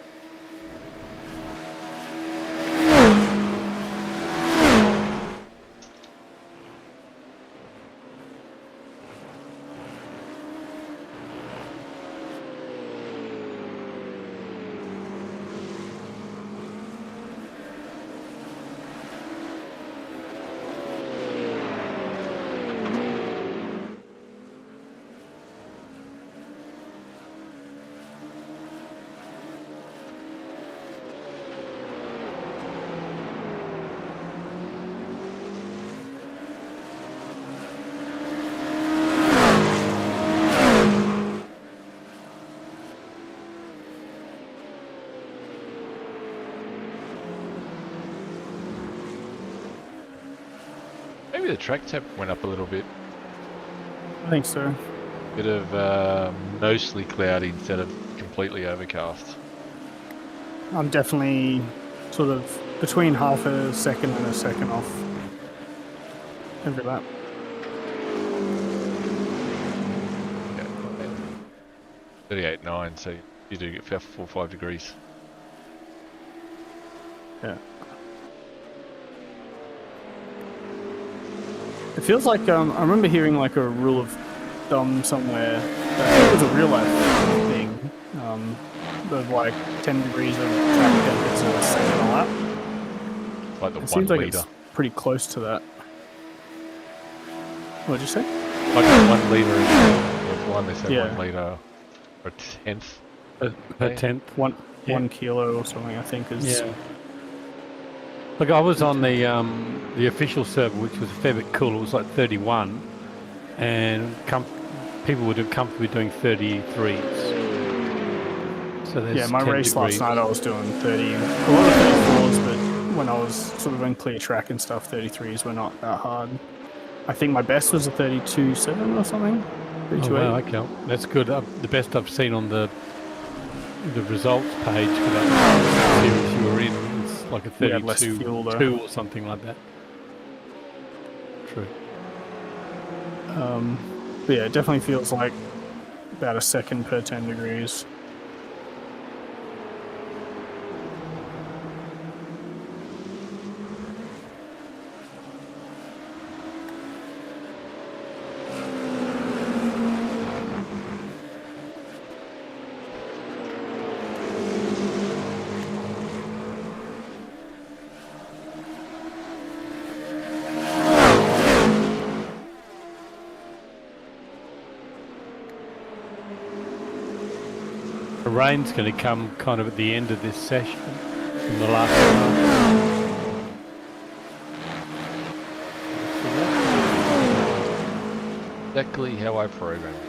Maybe the track temp went up a little bit. I think so. Bit of mostly cloudy instead of completely overcast. I'm definitely sort of between half a second and a second off every lap. Yeah, 38.9, so you do get 4 or 5 degrees. Yeah. It feels like I remember hearing like a rule of thumb somewhere. I think it was a real life thing. The like 10 degrees of traffic benefits in a second a lap. Like the It 1 seems like litre. it's pretty close to that. What did you say? Like the 1 litre is one, they said Yeah. 1 litre or 1/10. A tenth. 1 kilo or something, I think is... Yeah. Look, I was on the official server, which was a fair bit cool. It was like 31, and people were comfortably doing 33s. So there's yeah, my 10 race degrees. last night I was doing 30, a lot of 34s, but when I was sort of in clear track and stuff, 33s were not that hard. I think my best was a 32.7 or something. 32.8. Oh wow, okay, that's good. The best I've seen on the results page for that series you were in, it's like a 32.2 or something like that. True. But yeah, it definitely feels like about a second per 10 degrees. The rain's going to come kind of at the end of this session, in the last part. Exactly how I programmed it.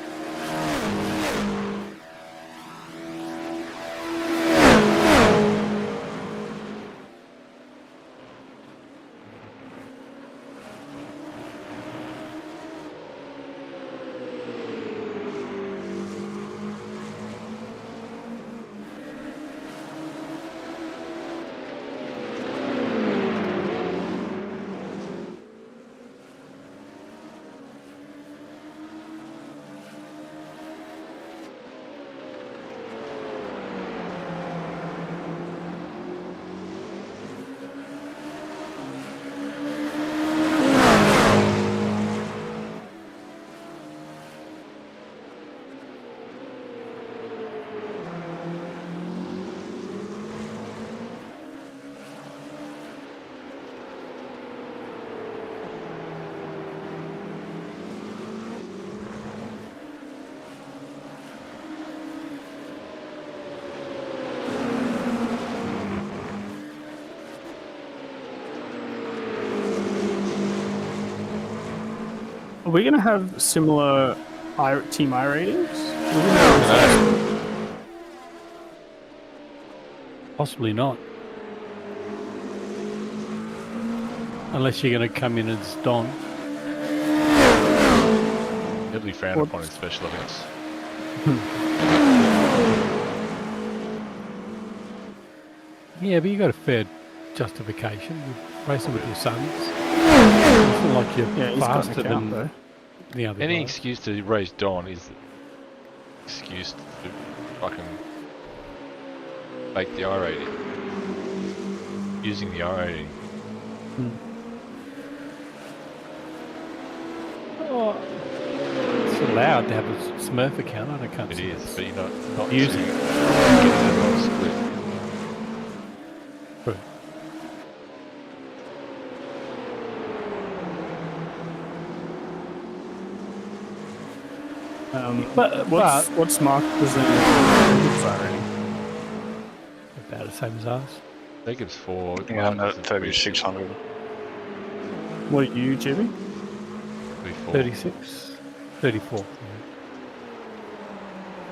Are we going to have similar team I ratings? Possibly not. Unless you're going to come in as Don. It'll be frowned upon in special events. Yeah, but you got a fair justification. You're racing with your sons. It's not like you're faster than the other Any guys. excuse to race Don is the excuse to fucking make the I rating. Using the I rating. Oh, it's allowed to have a Smurf account. I can't It see is, but you're not using it. Getting it on split. True. What's marked as a I rating? About the same as ours. Jacob's 4. Yeah, I'm at 3600. What are you, Jimmy? 36, 34.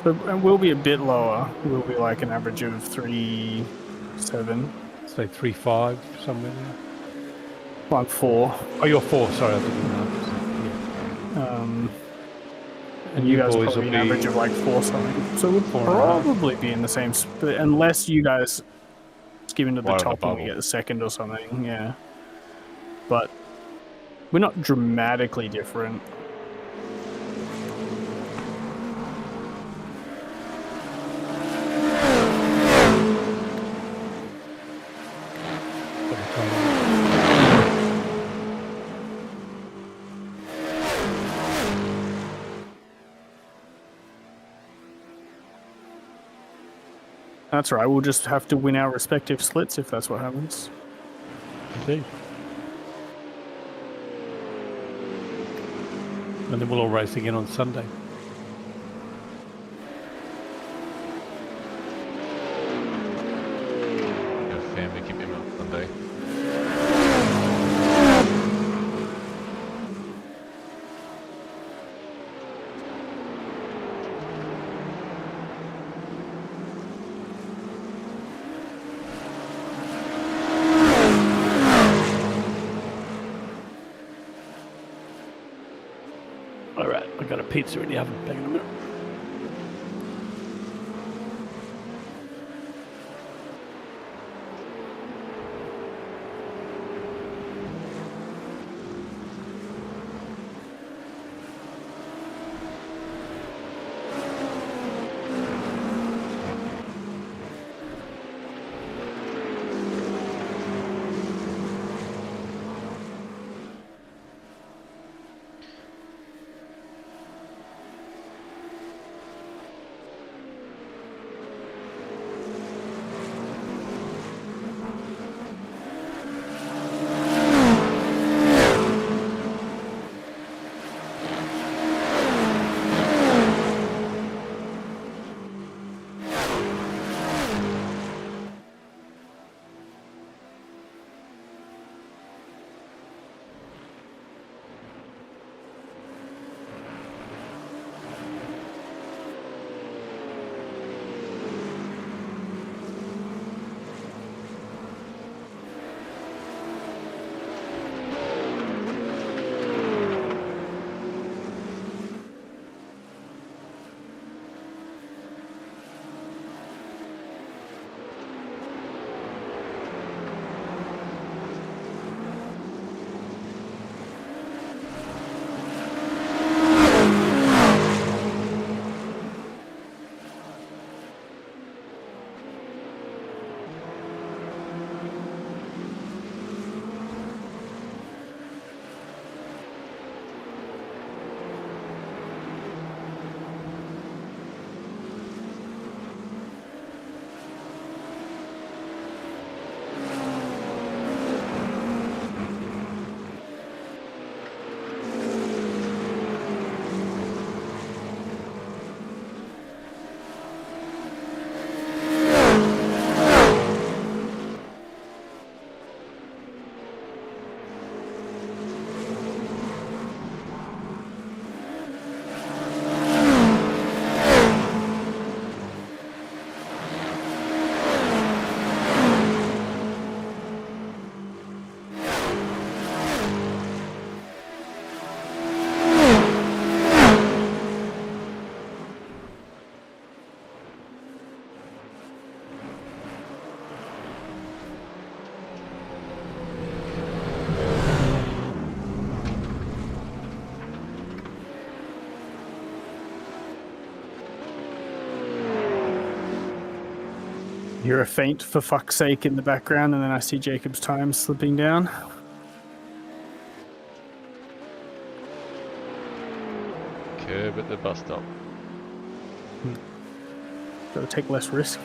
So we'll be a bit lower. We'll be like an average of 3.7. Say 3.5 somewhere there. Like 4. Oh, you're 4. Sorry, I didn't know. And you guys boys probably will an be average of like 4 something. So we'll 4.5. probably be in the same split, unless you guys skim into the Right on top the and we bubble. get the second or something. Yeah, but we're not dramatically different. That's right. We'll just have to win our respective splits if that's what happens. Indeed. And then we'll all race again on Sunday. pizza in the oven. Back in a minute. Hear a faint "for fuck's sake" in the background, and then I see Jacob's time slipping down. Curb at the bus stop. Gotta take less risk.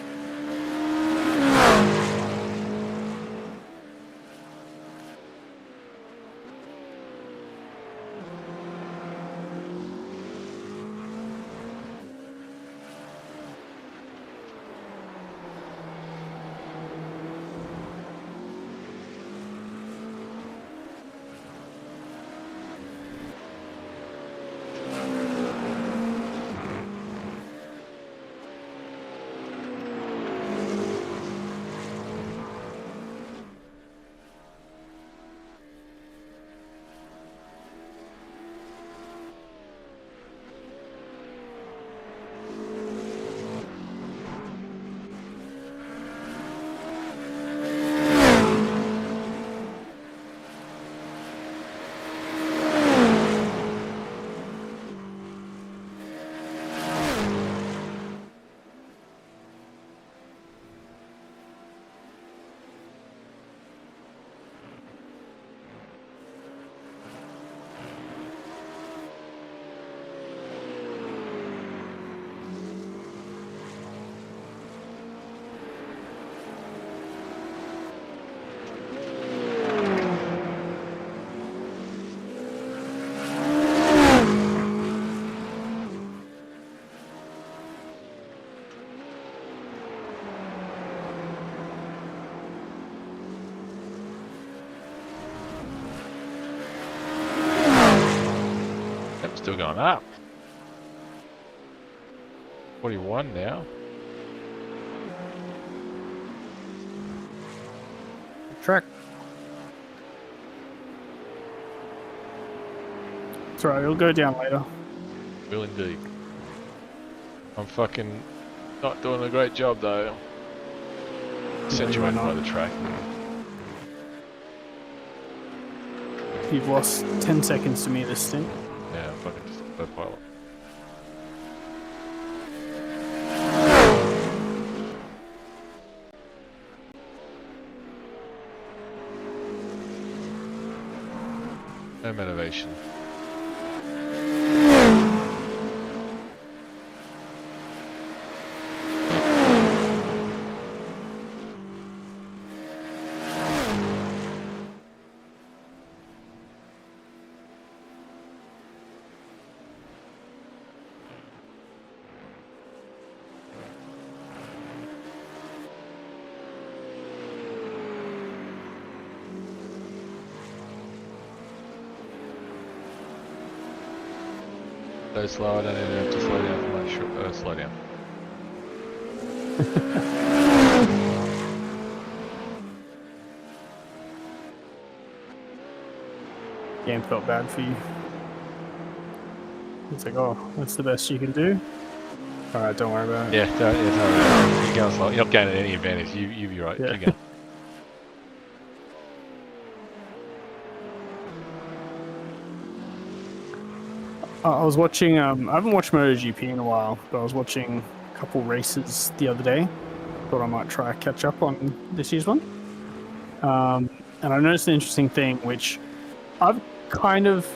Still going up. 41 now. Track. It's alright, it'll go down later. Will indeed. I'm fucking not doing a great job though. Accentuated by the track. You've lost 10 seconds to me this stint. Yeah, I'm fucking just a pilot. No motivation. Go slow, I don't even have to slow down for my short, slow down. Game felt bad for you. It's like, oh, that's the best you can do. Alright, don't worry about it. Yeah, don't worry. You're going slow. You're not gaining any advantage. You be right. Yeah. Keep going. I was watching, I haven't watched MotoGP in a while, but I was watching a couple races the other day. Thought I might try catch up on this year's one. And I noticed an interesting thing, which I've kind of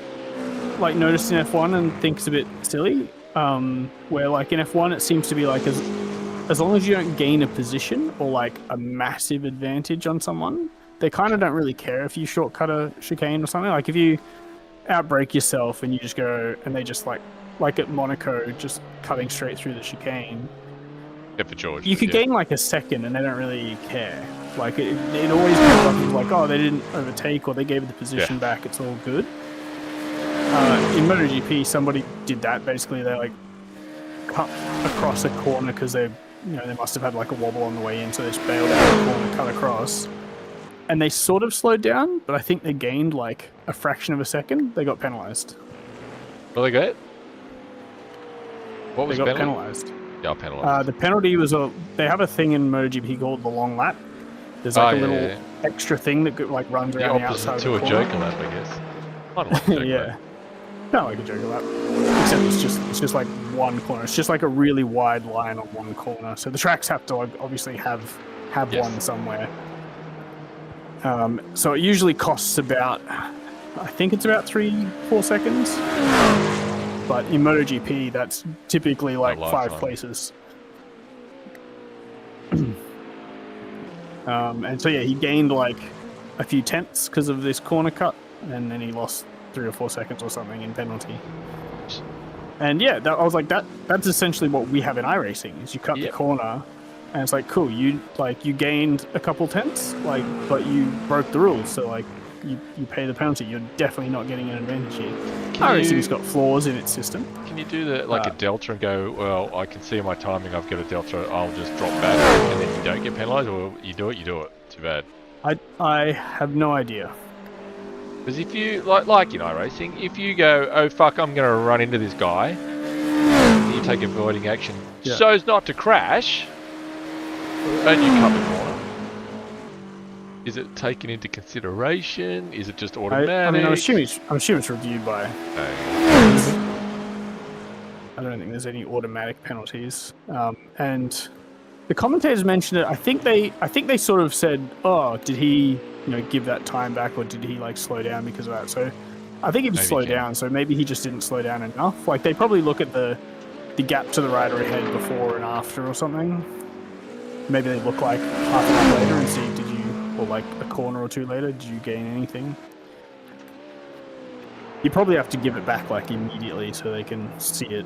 like noticed in F1 and think is a bit silly. Where like in F1 it seems to be like as long as you don't gain a position or like a massive advantage on someone, they kind of don't really care if you shortcut a chicane or something. Like if you outbrake yourself and you just go and they just like at Monaco just cutting straight through the chicane, Except for George. you could gain like a second and they don't really care. Like it always comes up as like, oh, they didn't overtake or they gave the position back, it's all good. In MotoGP somebody did that. Basically they like cut across a corner because they must have had like a wobble on the way in, so they just bailed out the corner, cut across. And they sort of slowed down, but I think they gained like a fraction of a second. They got penalised. What they got? What was they got penalty? penalised. Yeah, penalised. The penalty was they have a thing in MotoGP called the long lap. There's like a little extra thing that like runs around the outside of the corner. To a joker lap, I guess. I don't like a joker lap. Not like a joker lap. Except it's just like one corner. It's just like a really wide line on one corner. So the tracks have to obviously have one somewhere. So it usually costs about, I think it's about 3-4 seconds. But in MotoGP, that's typically like 5 places. And so yeah, he gained like a few tenths because of this corner cut, and then he lost 3 or 4 seconds or something in penalty. And yeah, I was like, that's essentially what we have in iRacing, is you cut the corner. And it's like, cool, you gained a couple tenths, like, but you broke the rules, so like you pay the penalty. You're definitely not getting an advantage here. iRacing's got flaws in its system. Can you do a delta and go, well, I can see my timing, I've got a delta, I'll just drop back, and then you don't get penalised, or you do it? Too bad. I have no idea. Because if you, like in iRacing, if you go, oh fuck, I'm going to run into this guy, and you take avoiding action so as not to crash, and you cut the corner. Is it taken into consideration? Is it just automatic? I mean, I'm assuming it's reviewed by. I don't think there's any automatic penalties. And the commentators mentioned it. I think they sort of said, "Oh, did he, give that time back, or did he like slow down because of that?" So I think he just slowed down. So maybe he just didn't slow down enough. Like they probably look at the gap to the rider ahead before and after or something. Maybe they look like half an hour later and see or like a corner or two later, did you gain anything? You probably have to give it back like immediately so they can see it.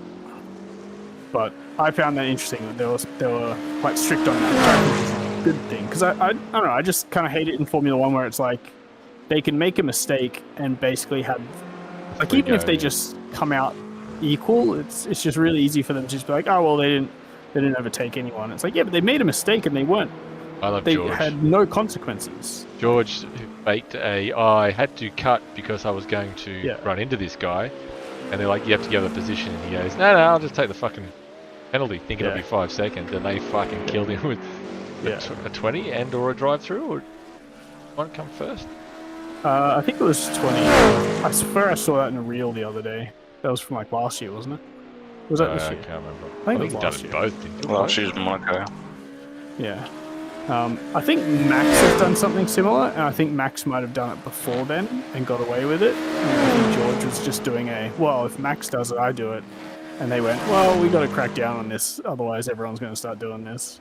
But I found that interesting that they were quite strict on that, which is a good thing. Because I don't know, I just kind of hate it in Formula 1 where it's like they can make a mistake and basically have like even if they just come out equal, it's just really easy for them to just be like, oh well, they didn't overtake anyone. It's like, yeah, but they made a mistake and they weren't. They had no consequences. George faked I had to cut because I was going to run into this guy. And they're like, you have to go to the position, and he goes, no, I'll just take the fucking penalty, thinking it'll be 5 seconds, and they fucking killed him with a 20 and or a drive-through, or one come first? I think it was 20. I swear I saw that in a reel the other day. That was from like last year, wasn't it? Was that this year? I can't remember. I think it was done last year. both, didn't you? Last year's Monaco. Yeah. I think Max has done something similar, and I think Max might have done it before then and got away with it. And I think George was just doing if Max does it, I do it. And they went, well, we got to crack down on this, otherwise everyone's going to start doing this.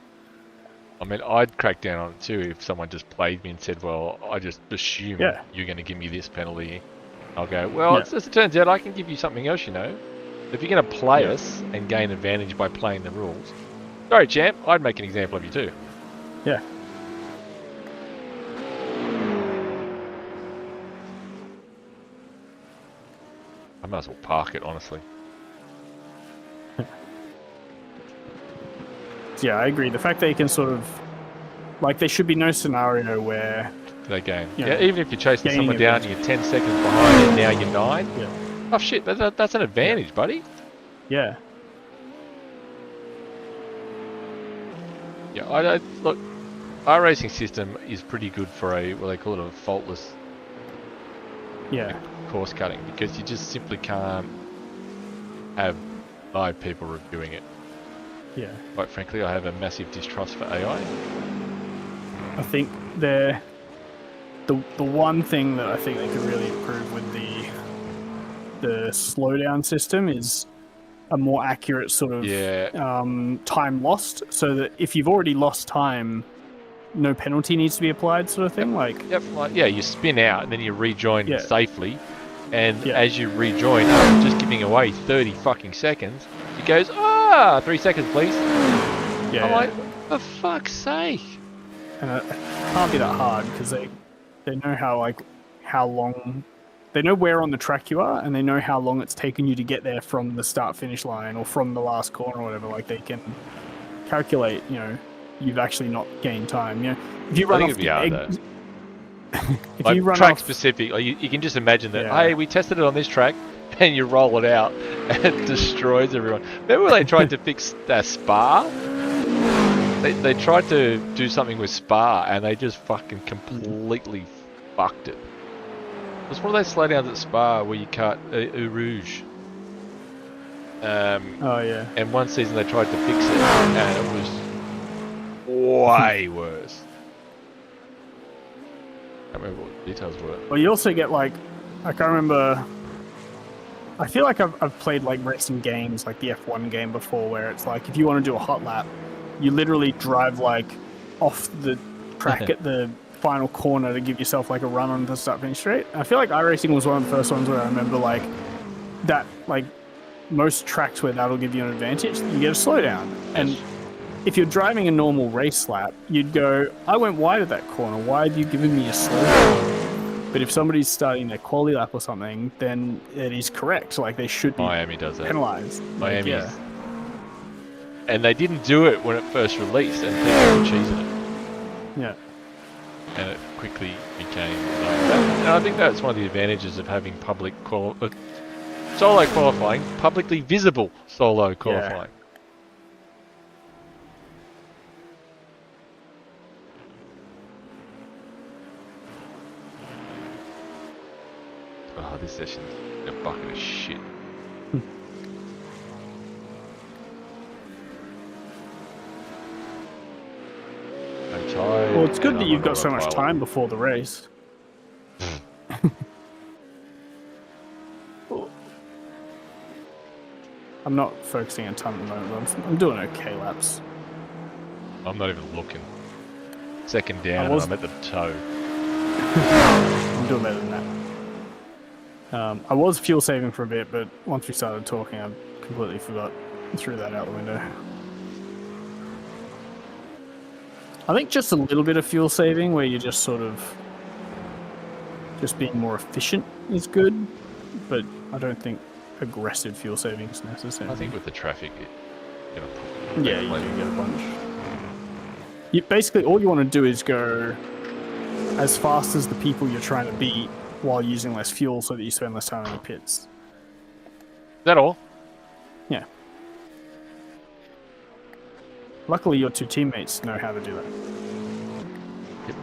I mean, I'd crack down on it too if someone just played me and said, well, I just assume you're going to give me this penalty. I'll go, well, as it turns out, I can give you something else, you know. If you're going to play us and gain advantage by playing the rules, sorry, champ, I'd make an example of you too. Yeah. I might as well park it, honestly. Yeah, I agree. The fact that you can sort of... Like, there should be no scenario where... They gain. You Yeah, know, even if you're chasing someone down and you're 10 seconds behind and now you're 9. Yeah. Oh, shit, that's an advantage, buddy. Yeah. Yeah, look, our racing system is pretty good for what they call it, a faultless course cutting, because you just simply can't have live people reviewing it. Yeah. Quite frankly, I have a massive distrust for AI. I think the one thing that I think they could really improve with the slowdown system is a more accurate sort of time lost, so that if you've already lost time, no penalty needs to be applied, sort of thing. You spin out and then you rejoin safely, and as you rejoin, just giving away 30 fucking seconds, it goes 3 seconds, please. Yeah. I'm like, for fuck's sake. And it can't be that hard because they know how long. They know where on the track you are, and they know how long it's taken you to get there from the start-finish line or from the last corner or whatever. Like, they can calculate, you've actually not gained time. If you run off the egg, if like you run track off, specific, you can just imagine that. Hey, we tested it on this track, and you roll it out, and it destroys everyone. Remember when they tried to fix Spa? They tried to do something with Spa, and they just fucking completely fucked it. It was one of those slowdowns at Spa where you cut Eau Rouge. And one season they tried to fix it, and it was way worse. I can't remember what the details were. well, you also get I can't remember. I feel like I've played like racing games, like the F1 game before, where it's like if you want to do a hot lap, you literally drive off the track at the final corner to give yourself a run on the start finish straight. I feel like iRacing was one of the first ones where I remember that most tracks where that'll give you an advantage, you get a slowdown. And if you're driving a normal race lap, you'd go, I went wide at that corner, why have you given me a slowdown? But if somebody's starting their quali lap or something, then it is correct. They should be Miami does that. penalized. Miami and they didn't do it when it first released, and people were cheesing it. Yeah. And it quickly became and I think that's one of the advantages of having public solo qualifying, publicly visible solo qualifying. Oh, this session's a bucket of shit. I'm tired. Well, it's good that you've got so much time before the race. I'm not focusing a ton at the moment. I'm doing okay laps. I'm not even looking. Second down, and I'm at the toe. I'm doing better than that. I was fuel saving for a bit, but once we started talking, I completely forgot and threw that out the window. I think just a little bit of fuel saving where you're just sort of just being more efficient is good, but I don't think aggressive fuel saving is necessary. I think with the traffic, you do get a bunch. Basically, all you want to do is go as fast as the people you're trying to beat while using less fuel so that you spend less time in the pits. that all? Yeah. Luckily, your two teammates know how to do that. Yep.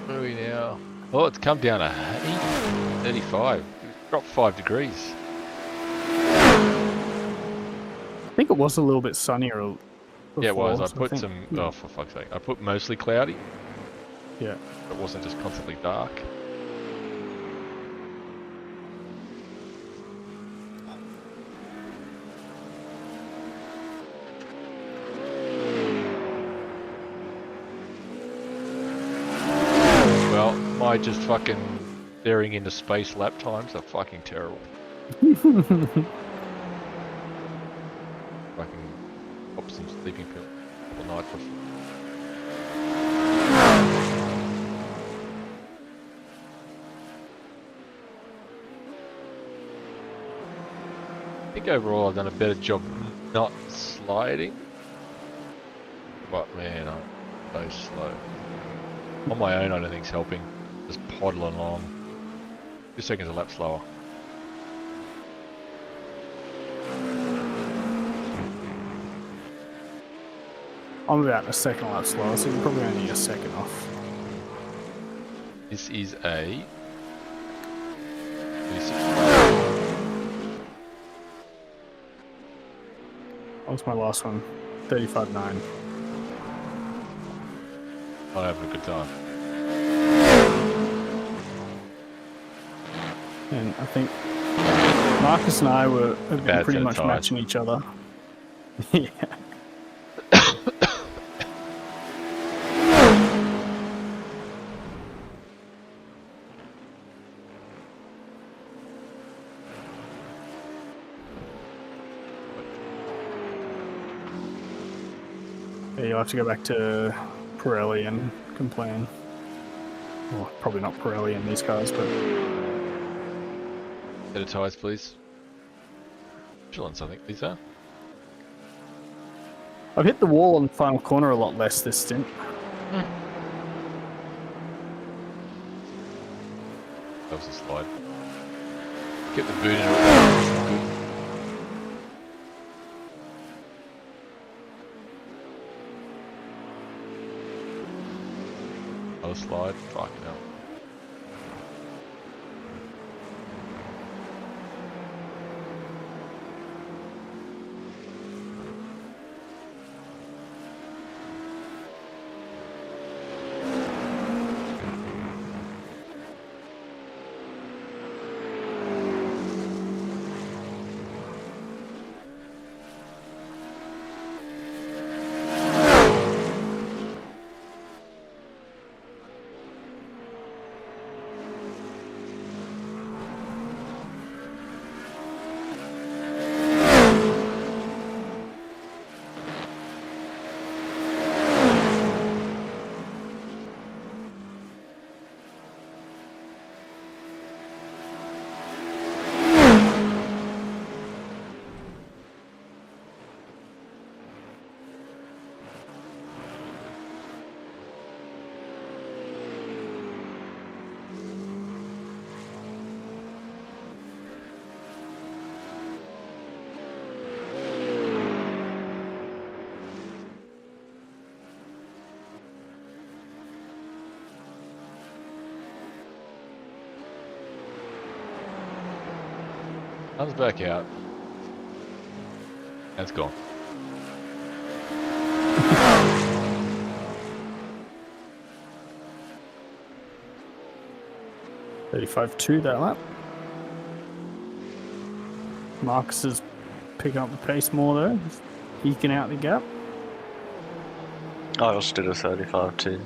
Where are we now? Oh, it's come down to 35. It's dropped 5 degrees. I think it was a little bit sunnier. Before, Yeah, it was. I so put think, some. yeah. Oh, for fuck's sake! I put mostly cloudy. Yeah. It wasn't just constantly dark. Well, my just fucking staring into space lap times are fucking terrible. Fucking pop some sleeping pill all night for. I think overall I've done a better job not sliding. But man, I'm so slow. On my own I don't think it's helping. Just poddling along. 2 seconds a lap slower. I'm about a second lap slower, so you're probably only a second off. This is a 36. That was my last one. 35.9. I'm having a good time. And I think Marcus and I have been Bad pretty set of much tyres. matching each other. Yeah. Yeah, you'll have to go back to Pirelli and complain. Well, probably not Pirelli in these cars, but Set of tyres, please. Michelins, I think these are. I've hit the wall on the final corner a lot less this stint. That was a slide. Get the boot in it. Good. Another slide. Fucking hell. Comes back out. That's gone. $35.2 that lap. Marcus is picking up the pace more though, eking out the gap. I also did a 35 too.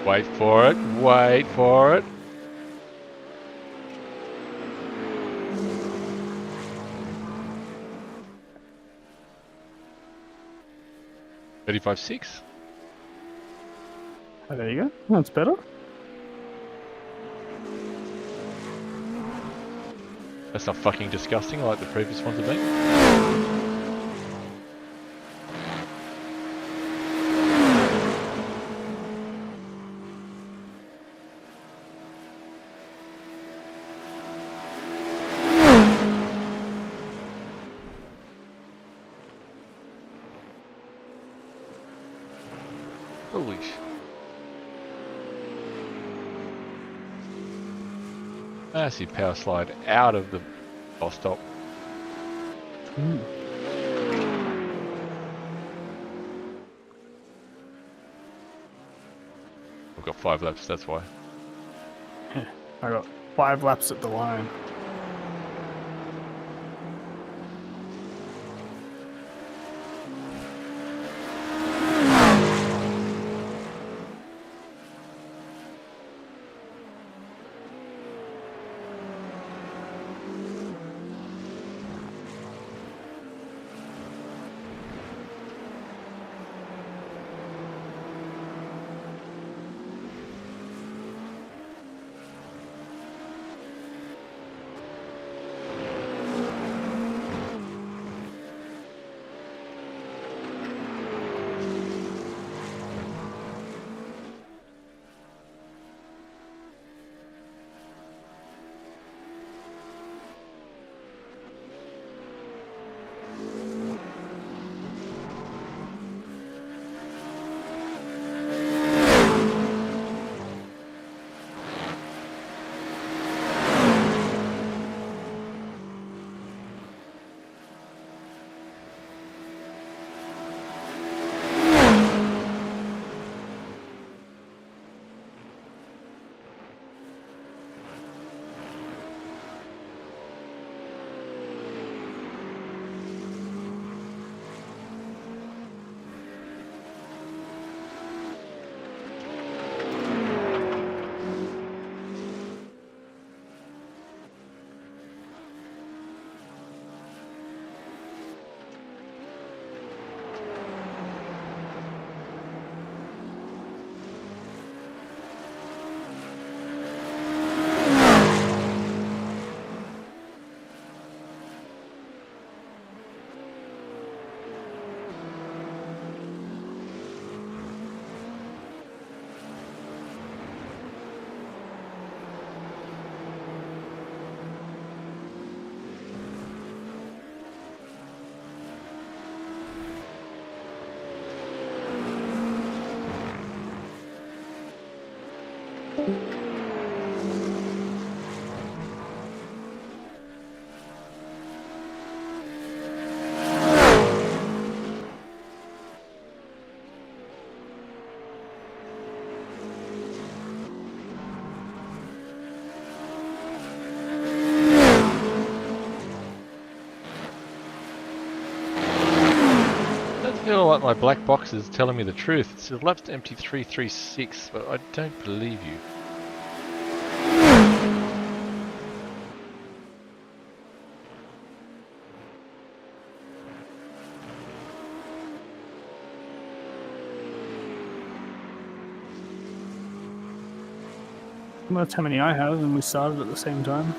Wait for it. Wait for it. $35.6. Oh, there you go. That's better. That's not fucking disgusting like the previous ones have been. Holy sh... Massive power slide out of the bus stop. We've got 5 laps, that's why. I got 5 laps at the line. I feel like my black box is telling me the truth. It says laps to empty 336, but I don't believe you. That's how many I have, and we started at the same time.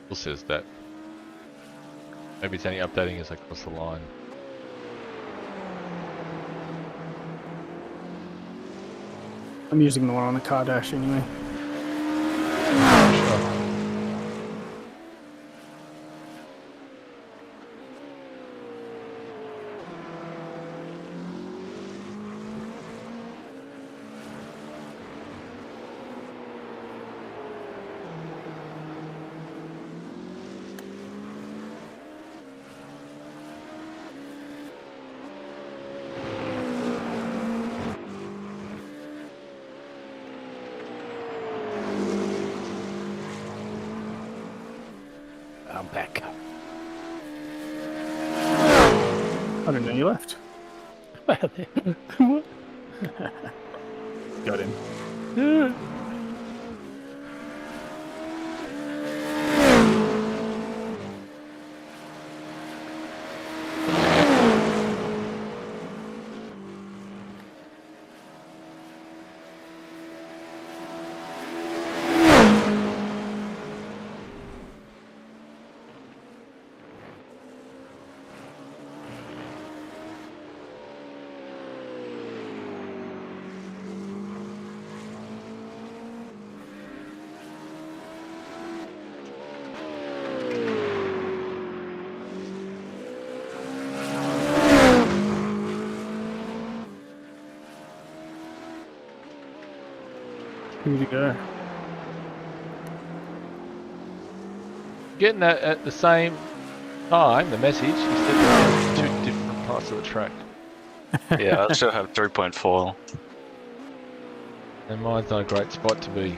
Who says that? Maybe it's only updating as I cross the line. I'm using the one on the car dash anyway. Sure. I'm back. I didn't know you left. What? Got him. Who'd you go? Getting that at the same time, the message, you said there were two different parts of the track. Yeah, I still have 3.4. And mine's not a great spot to be.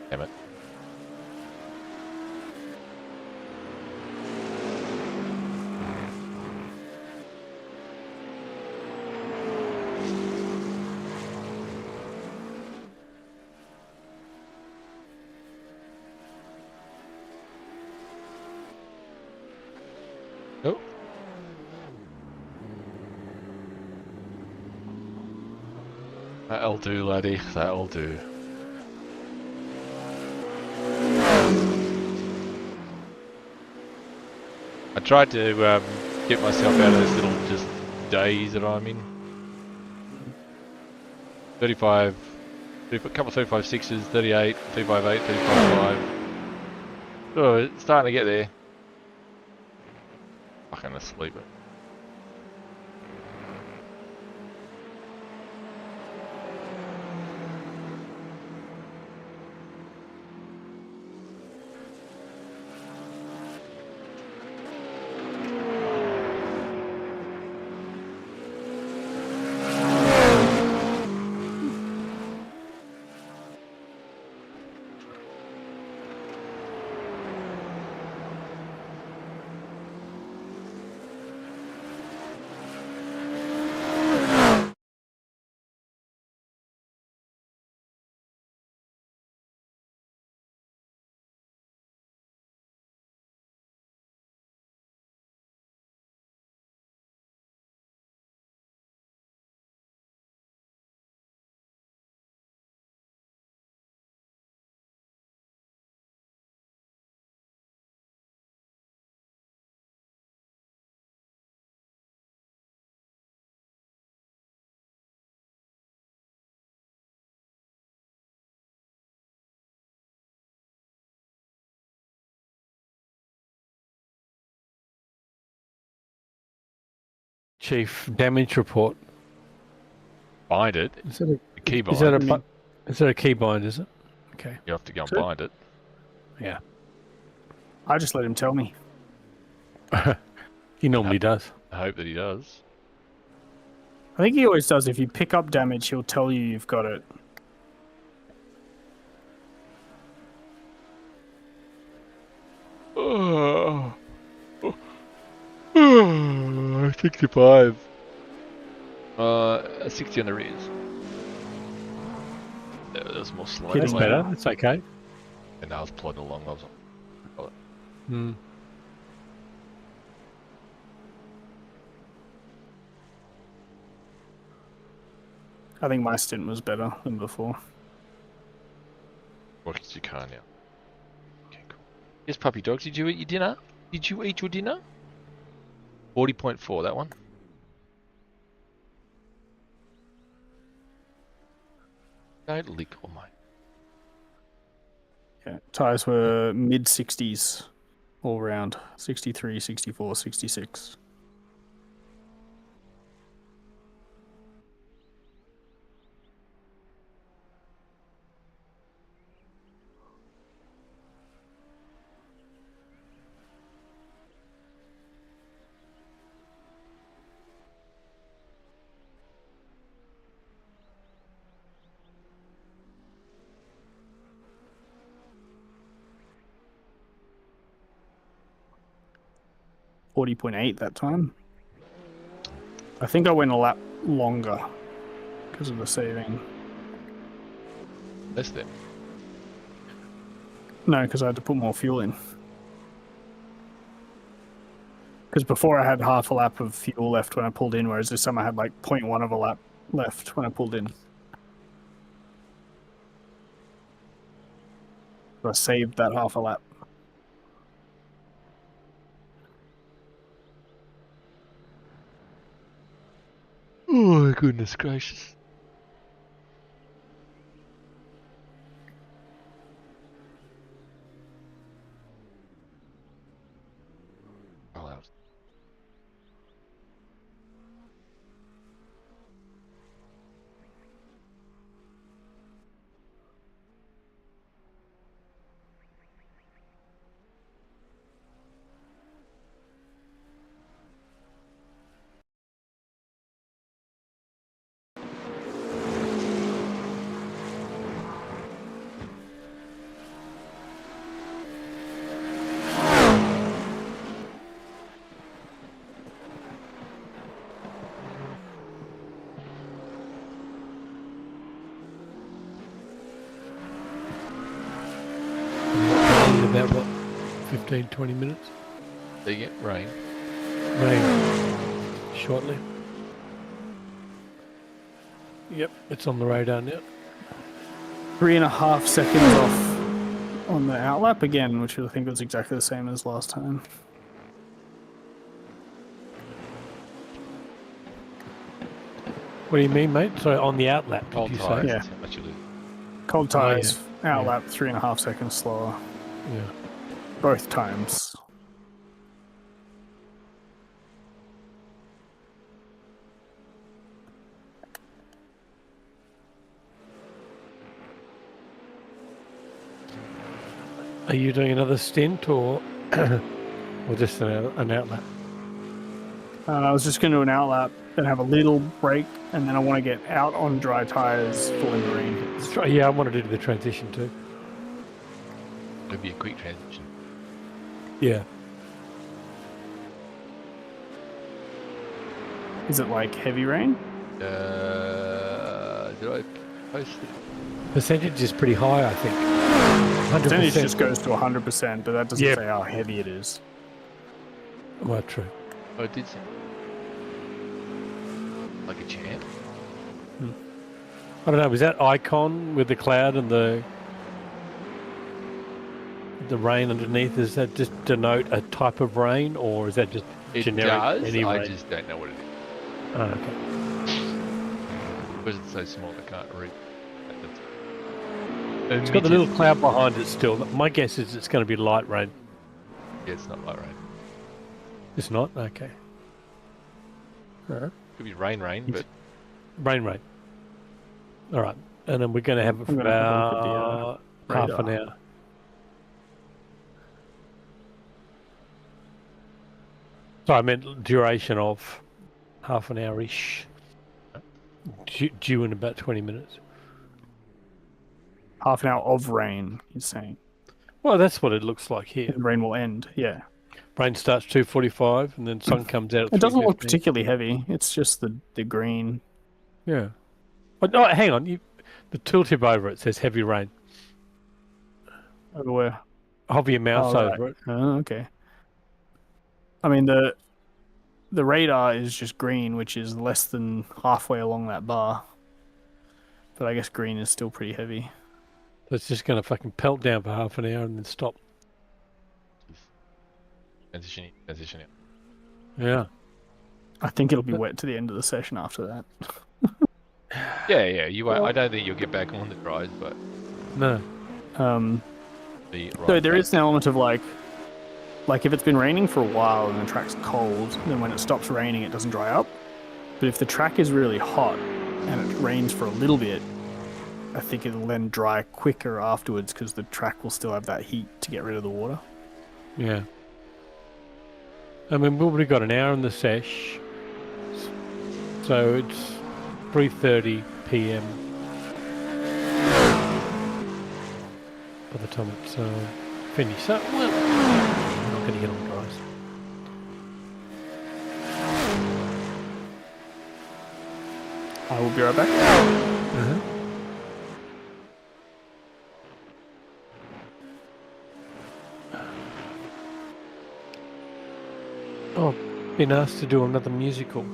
Damn it. Oh. That'll do, laddie. That'll do. I tried to get myself out of this little just daze that I'm in. 35, a couple of 35.6s, 38, 358, 355. Oh, it's starting to get there. Fucking asleep. Chief, damage report. Bind it. Is it The key bind. is that a key bind, is it? Okay. You have to go and bind it. Yeah. I just let him tell me. He normally does. I hope that he does. I think he always does. If you pick up damage, he'll tell you you've got it. Oh. 65. 60 on the rears. There's more slide. Getting better. It's okay. And I was plodding along. I was like, Hmm. I think my stint was better than before. Watkins you can now. Okay, cool. Yes, puppy dogs. Did you eat your dinner? Did you eat your dinner? 40.4, that one. Don't lick on my. Yeah, tyres were mid 60s all round. 63, 64, 66. .8 that time. I think I went a lap longer because of the saving. Less than. No, because I had to put more fuel in. Because before I had half a lap of fuel left when I pulled in, whereas this time I had like 0.1 of a lap left when I pulled in. So I saved that half a lap. Oh, goodness gracious. halves. In about what, 15, 20 minutes? Do you get rain? Rain shortly. Yep, it's on the radar now. 3.5 seconds off on the outlap again, which I think was exactly the same as last time. What do you mean, mate? Sorry, on the outlap, did Cold you tires. say? Yeah. That's how much you lose. Cold Oh, yeah. tires, outlap 3.5 seconds slower, Yeah. both times. Are you doing another stint or or just an outlet? I was just going to do an outlap, then have a little break, and then I want to get out on dry tires for when the rain hits. Yeah, I wanted to do the transition too. It'll be a quick transition. Yeah. Is it like heavy rain? Did I post it? Percentage is pretty high, I think. 100%. Percentage just goes to 100%, but that doesn't Yep. say how heavy it is. Well, true. Oh, it did say. Like a champ? I don't know. Was that icon with the cloud and the rain underneath? Does that just denote a type of rain, or is that just It generic? does. Any I rain? just don't know what it is. Oh, okay. Because it's so small, I can't read. It's got the little cloud behind it still. My guess is it's going to be light rain. Yeah, it's not light rain. It's not? Okay. Could be rain, but Rain. All right. And then we're going to have it for I'm gonna have a look at the, about half an radar. hour. So I meant duration of half an hour-ish. Due in about 20 minutes. Half an hour of rain, he's saying. Well, that's what it looks like here. The rain will end, yeah. Rain starts 2:45 and then sun comes out at It doesn't look 3:15. particularly heavy. It's just the green. Yeah. But no, hang on. The tooltip over it says heavy rain. Over where? Hover your mouse Oh, right. over it. Oh, okay. I mean, the radar is just green, which is less than halfway along that bar. But I guess green is still pretty heavy. So it's just going to fucking pelt down for half an hour and then stop. transitioning. Yeah. I think it'll be wet to the end of the session after that. Yeah. I don't think you'll get back on the dries, but No. So there is an element of like if it's been raining for a while and the track's cold, then when it stops raining, it doesn't dry up. But if the track is really hot and it rains for a little bit, I think it'll then dry quicker afterwards because the track will still have that heat to get rid of the water. Yeah. I mean, we've already got an hour in the sesh. So it's 3:30 p.m. by the time it's finished. So, well, I'm not going to get on dries. I will be right back. Uh-huh. Oh, been asked to do another musical.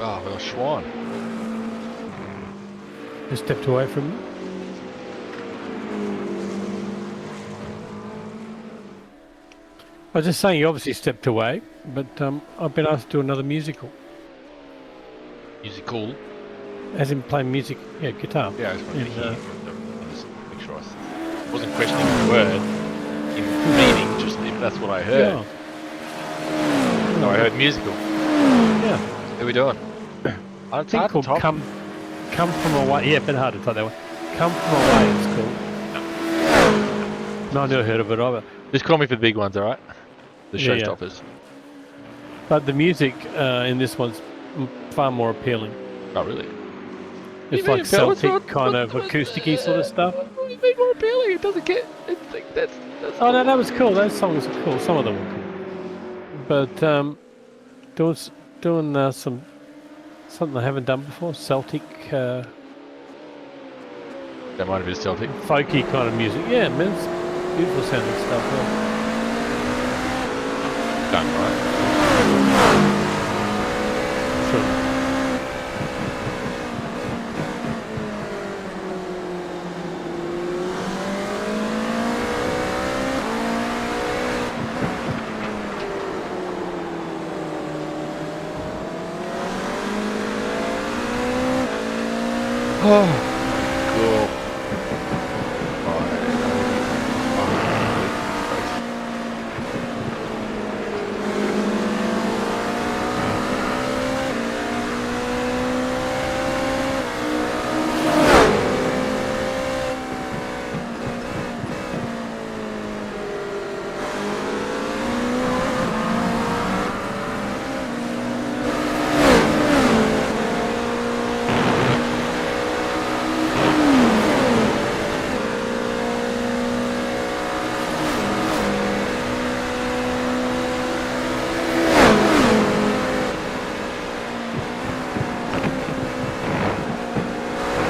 Oh, well, Schwan. Just stepped away from it. I was just saying, you obviously stepped away, but I've been asked to do another musical. Musical? As in playing music, yeah, guitar. Yeah, I just wanted to hear. Just make sure I wasn't questioning the word in meaning, just if that's what I heard. Yeah. No, I heard musical. Yeah. What are we doing? I think called Come From Away. Yeah, a bit hard to type that one. Come From Away it's called. No, I never heard of it either. Just call me for the big ones, alright? The showstoppers. Yeah. But the music in this one's far more appealing. Oh, really? It's like Celtic kind of acousticy sort of stuff. What do you mean more appealing? It doesn't get... It's like, that's oh, no, that was cool. Those songs are cool. Some of them were cool. But doing something I haven't done before, Celtic... that might have been Celtic. Folky kind of music. Yeah, man, it's beautiful sounding stuff. Yeah. Done right. Sure. Oh, cool.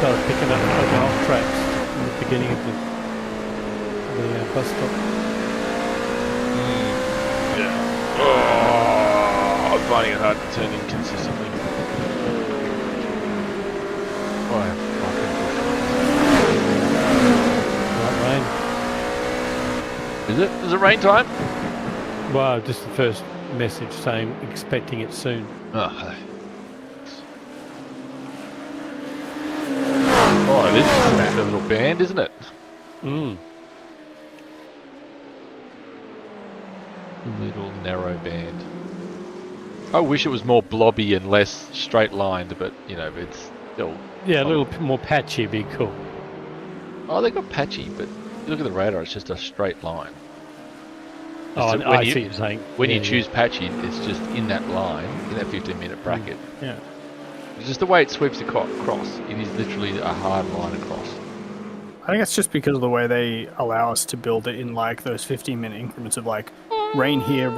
Started picking up the old tracks at the beginning of the bus stop. Yeah. Oh, I'm finding it hard to turn in consistently. Oh, Right, rain. is it? Is it rain time? Well, just the first message saying expecting it soon. Oh, this is a little band, isn't it? Mm. Little narrow band. I wish it was more blobby and less straight lined, but you know, it's still... Yeah, a little more patchy would be cool. Oh, they got patchy, but you look at the radar, it's just a straight line. Oh, So I see what you're saying. When you choose patchy, it's just in that line, in that 15-minute bracket. Yeah. It's just the way it sweeps across. It is literally a hard line across. I think it's just because of the way they allow us to build it in like those 15-minute increments of like rain here,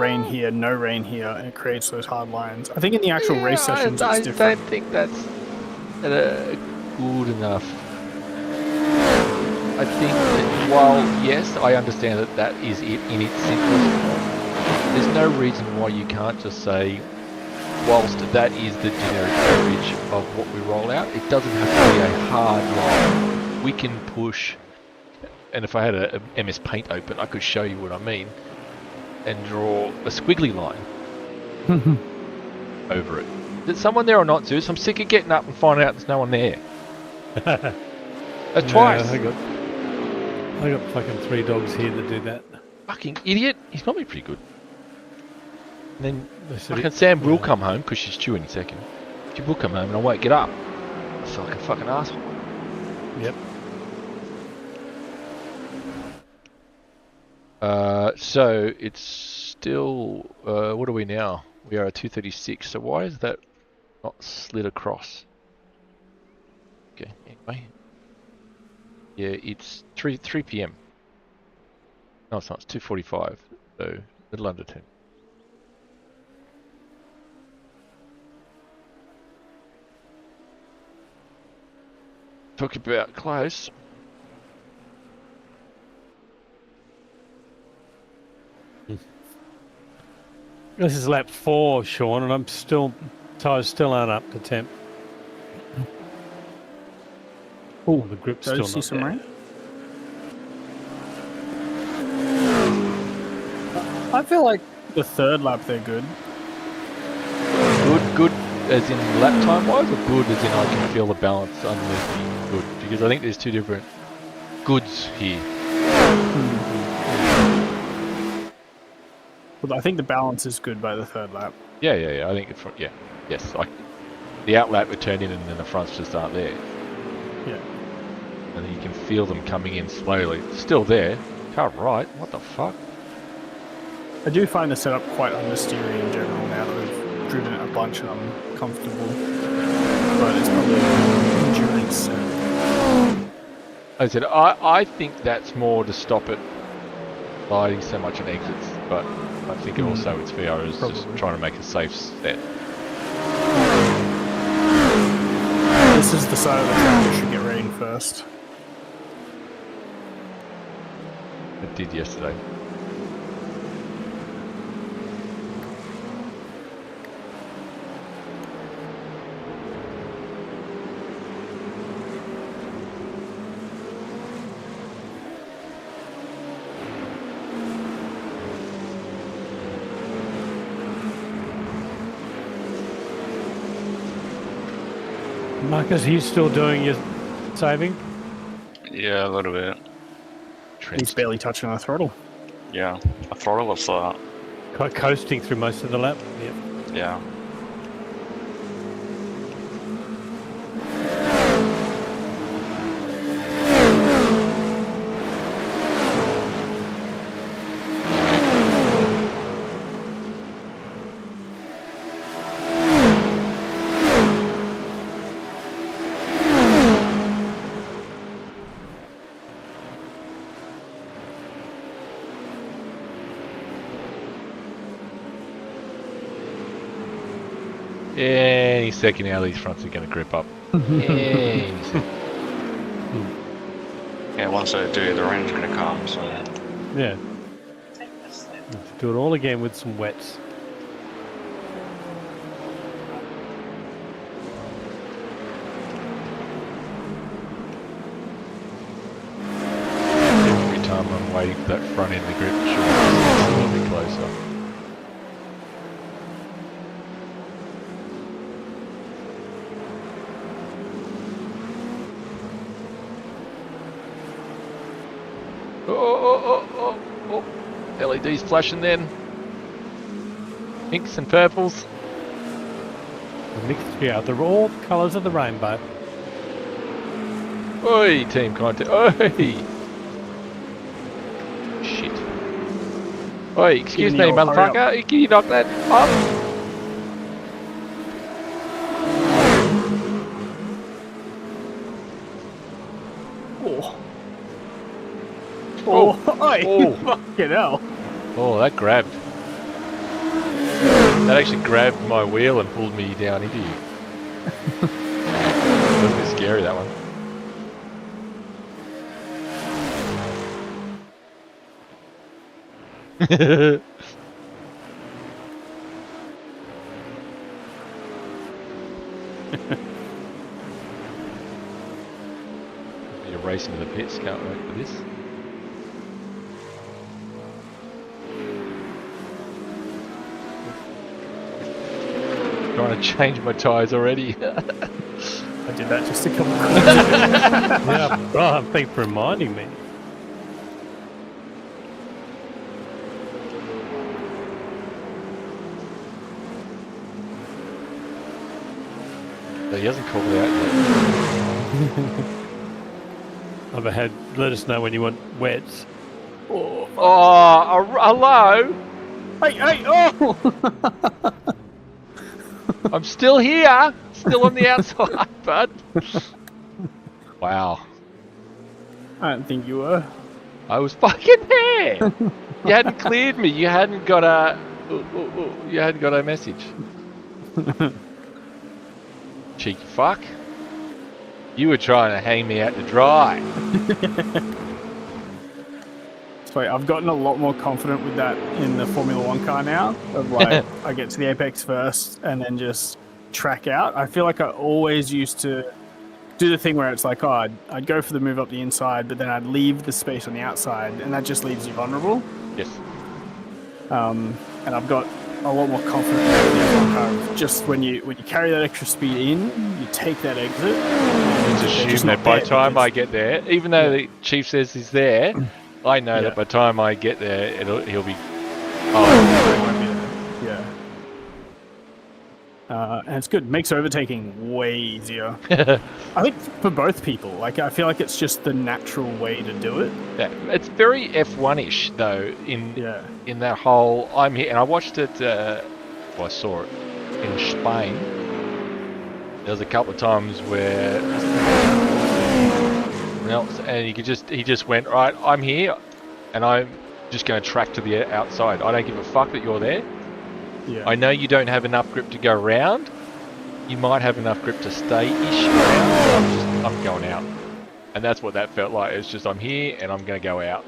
no rain here, and it creates those hard lines. I think in the actual race sessions it's different. I don't think that's good enough. I think that while, yes, I understand that that is it in its simplest form, there's no reason why you can't just say, whilst that is the generic average of what we roll out, it doesn't have to be a hard line. We can push, and if I had a MS Paint open, I could show you what I mean, and draw a squiggly line over it. Is there someone there or not, Zeus? I'm sick of getting up and finding out there's no one there. That's twice. I got fucking 3 dogs here that do that. Fucking idiot. He's probably pretty good. And then fucking Sam will come home, because she's due any second. She will come home and I won't get up. I feel like a fucking asshole. Yep. So it's still, what are we now? We are at 2:36. So why is that not slid across? Okay, anyway. Yeah, it's 3 p.m. No, it's not. It's 2:45. So a little under 10. Talk about close. This is lap 4, Sean, and I'm still Tyres still aren't up to temp. Oh, the grip's still see not some there. rain? I feel like the third lap they're good. Good as in lap time wise, or good as in I can feel the balance underneath me good? Because I think there's two different goods here. Well, I think the balance is good by the third lap. Yeah. I think yes. The outlap would turn in and then the fronts just aren't there. Yeah. And then you can feel them coming in slowly. Still there. Car right. What the fuck? I do find the setup quite understeery in general now that we've driven it a bunch and I'm comfortable. But it's probably endurance. I said I think that's more to stop it sliding so much on exits, but I think also it's VR is just trying to make a safe set. This is the side of the track that should get rain first. It did yesterday. Marcus, are you still doing your saving? Yeah, a little bit. He's barely touching the throttle. Yeah, a throttle of that. Coasting through most of the lap? Yep. Yeah. Any second now these fronts are going to grip up. Any second. Yeah, once they do, the rain's gonna come, so... Yeah. Do it all again with some wets. Every time I'm waiting for that front end to grip, sure, it's a little bit closer. Oh. LEDs flashing then. Pinks and purples. A mixture, they're all colours of the rainbow. Oi, team content. Oi! Shit. Oi, excuse me, motherfucker. Can you knock that off? Oh, fucking hell. Oh, that grabbed. That actually grabbed my wheel and pulled me down into you. That was a bit scary, that one. You're racing to the pits, can't wait for this. Trying to change my tyres already. I did that just a couple of minutes Yeah, oh, thanks for reminding me. He hasn't called it out yet. I've had. Let us know when you want wets. Oh, hello? Hey, oh! I'm still here. Still on the outside, bud. Wow. I don't think you were. I was fucking there. You hadn't cleared me. You hadn't got a... You hadn't got a message. Cheeky fuck. You were trying to hang me out to dry. Wait, I've gotten a lot more confident with that in the Formula 1 car now. Of like, I get to the apex first and then just track out. I feel like I always used to do the thing where it's like, oh, I'd go for the move up the inside, but then I'd leave the space on the outside, and that just leaves you vulnerable. Yes. And I've got a lot more confidence in the F1 car. Just when you carry that extra speed in, you take that exit. Just assume that by the time I get there, even though the chief says he's there, I know that by the time I get there, he'll be. Oh, yeah. And it's good. Makes overtaking way easier. I think for both people. Like, I feel like it's just the natural way to do it. Yeah, it's very F1-ish though. In that whole, I'm here, and I watched it. I saw it in Spain. There was a couple of times where, and he just went, right, I'm here, and I'm just going to track to the outside. I don't give a fuck that you're there. Yeah. I know you don't have enough grip to go around. You might have enough grip to stay-ish around. I'm going out. And that's what that felt like. It's just, I'm here and I'm going to go out.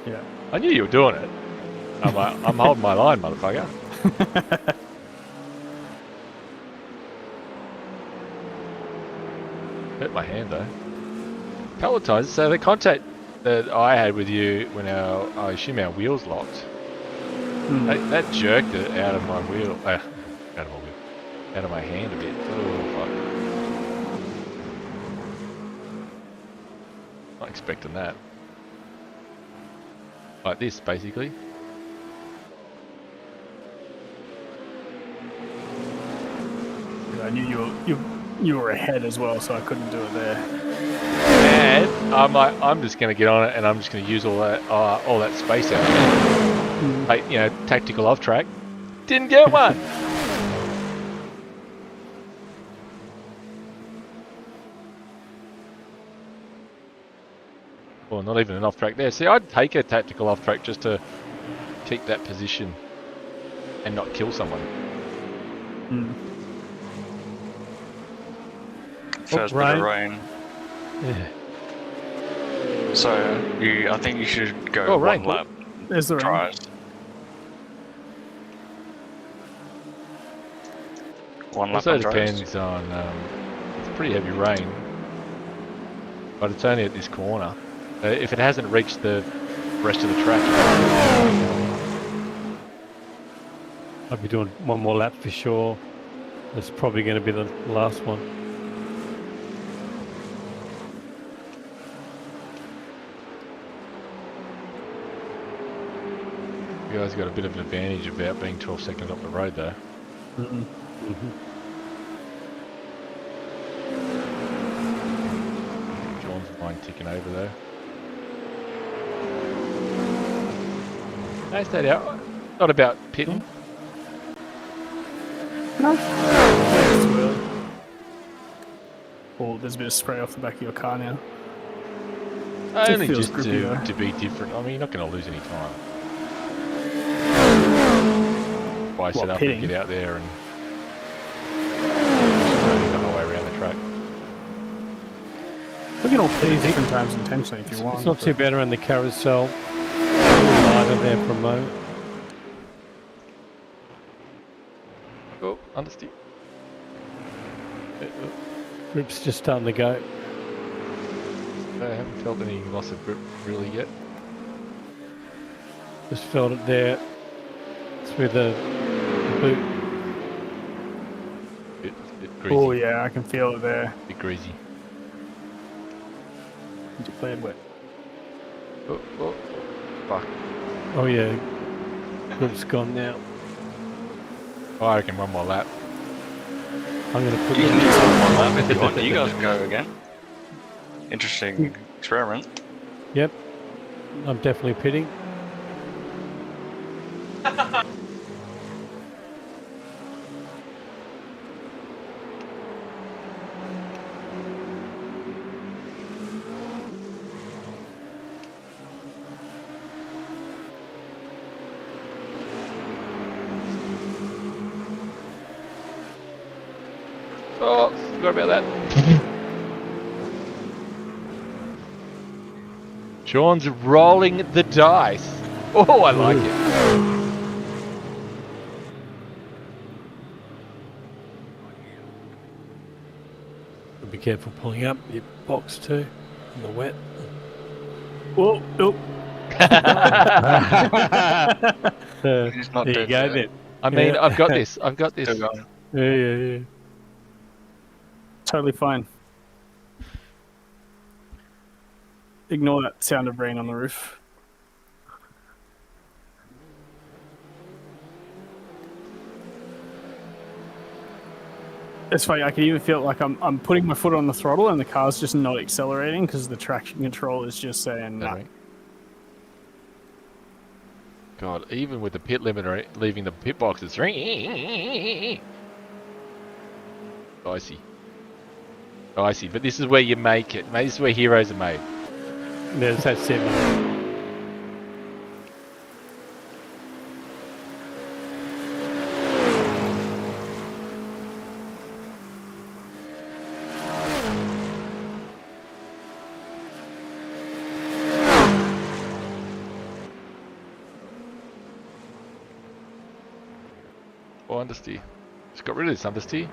Yeah. I knew you were doing it. I'm like, I'm holding my line, motherfucker. Hurt my hand though. A couple of times. So the contact that I had with you when I assume our wheels locked, that jerked it out of my wheel, out of my hand a bit. Oh fuck! Not expecting that. Like this, basically. I knew you were ahead as well, so I couldn't do it there. And I'm just going to get on it, and I'm just going to use all that space out there. Like, tactical off track. Didn't get one. Well, not even an off track there. See, I'd take a tactical off track just to keep that position and not kill someone. First bit of rain. Yeah. So I think you should go one lap. There's the rain. One lap. Also depends on. It's pretty heavy rain, but it's only at this corner. If it hasn't reached the rest of the track, I'll be doing one more lap for sure. That's probably going to be the last one. you guys got a bit of an advantage about being 12 seconds off the road though. John's line ticking over though. No, stayed out. Not about pitting. No. It's too early. Oh, there's a bit of spray off the back of your car now. Only just to be different. I mean, you're not going to lose any time. Why set up and get out there and the whole way around the track. We can all play different times intentionally if you want. It's not too bad around the carousel. Lighter there for a moment. Oh, understeer. Grip's just starting to go. I haven't felt any loss of grip really yet. Just felt it there through the boot. Bit greasy. Oh yeah, I can feel it there. Bit greasy. Declared wet. Oh, fuck. Oh yeah, grip's gone now. Oh, I reckon one more lap. I'm going to put You can do one lap if you want. You guys can go again. Interesting experiment. Yep, I'm definitely pitting. Oh, forgot about that. Sean's rolling the dice. Oh, I like it. be careful pulling up your box too in the wet. Whoa, oh. He's not There you dead go yet. then. I mean, Yeah. I've got this. I've got this. Still going. Yeah. Totally fine. Ignore that sound of rain on the roof. It's funny, I can even feel like I'm putting my foot on the throttle and the car's just not accelerating because the traction control is just saying nah. God, even with the pit limiter leaving the pit box, it's icy. Oh, I see. But this is where you make it. This is where heroes are made. There's that 7. Oh, understeer. Just got rid of this understeer.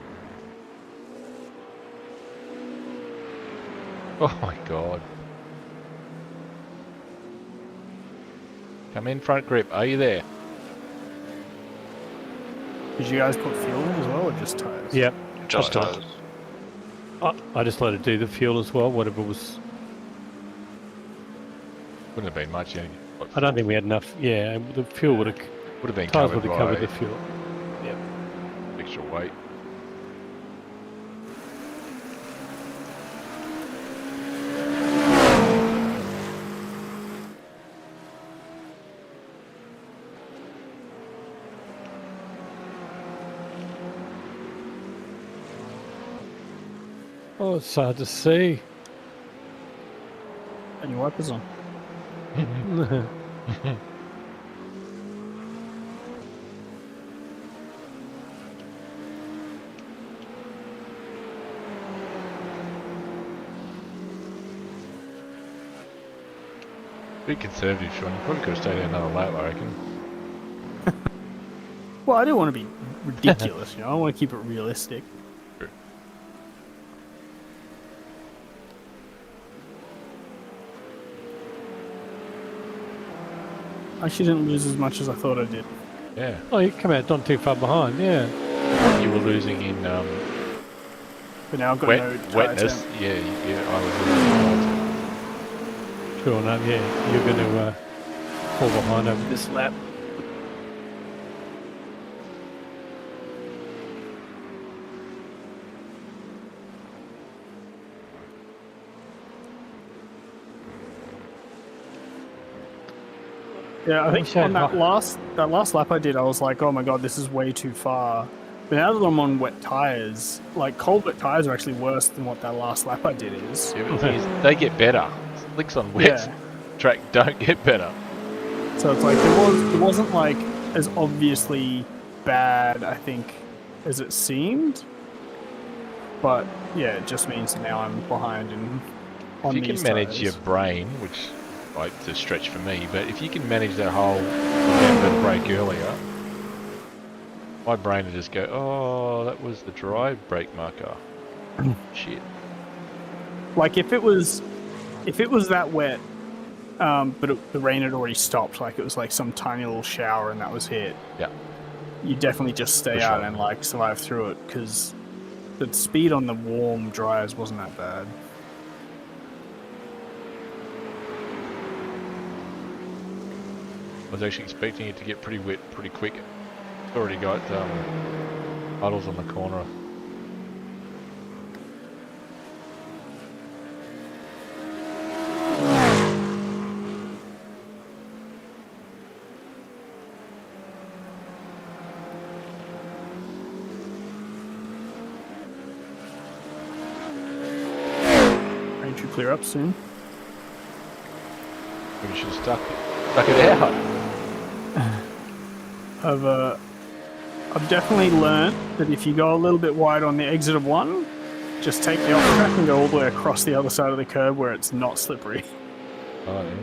Oh my god. Come in, front grip. Are you there? Did you guys put fuel in as well or just tires? Yep. Just Okay. tires. I just let it do the fuel as well, whatever was. Wouldn't have been much. Yeah. I don't think we had enough. Yeah, the fuel would have. Would have been Tires covered would have by covered the fuel. Yep. extra weight. Oh, it's hard to see. And your wipers on. Be conservative, Sean. You probably could have stayed out another lap, I reckon. Well, I didn't want to be ridiculous, I want to keep it realistic. True. I actually didn't lose as much as I thought I did. Yeah. Oh, you come out not too far behind. Yeah. You were losing in But now I've got no tire wetness. temp. Yeah, I was losing. Sure enough. Yeah, you're going to fall behind over this lap. Yeah, I think Okay. on that last lap I did, I was like, oh my god, this is way too far. But now that I'm on wet tires, like cold wet tires are actually worse than what that last lap I did is. Yeah, but the thing is, they get better. Slicks on wet Yeah. track don't get better. So it's like it wasn't like as obviously bad, I think, as it seemed. But yeah, it just means now I'm behind on If you these can manage tires. your brain, which it's a stretch for me, but if you can manage that whole remember to brake earlier, my brain would just go, oh, that was the dry brake marker. Shit. Like if it was that wet, but the rain had already stopped, like it was like some tiny little shower and that was it. Yeah. You definitely just stay For out sure. and like survive through it because the speed on the warm dryers wasn't that bad. I was actually expecting it to get pretty wet pretty quick. It's already got puddles on the corner. Rain should clear up soon. Maybe should have stuck it out. I've definitely learnt that if you go a little bit wide on the exit of one, just take the off track and go all the way across the other side of the curb where it's not slippery. Oh, yeah.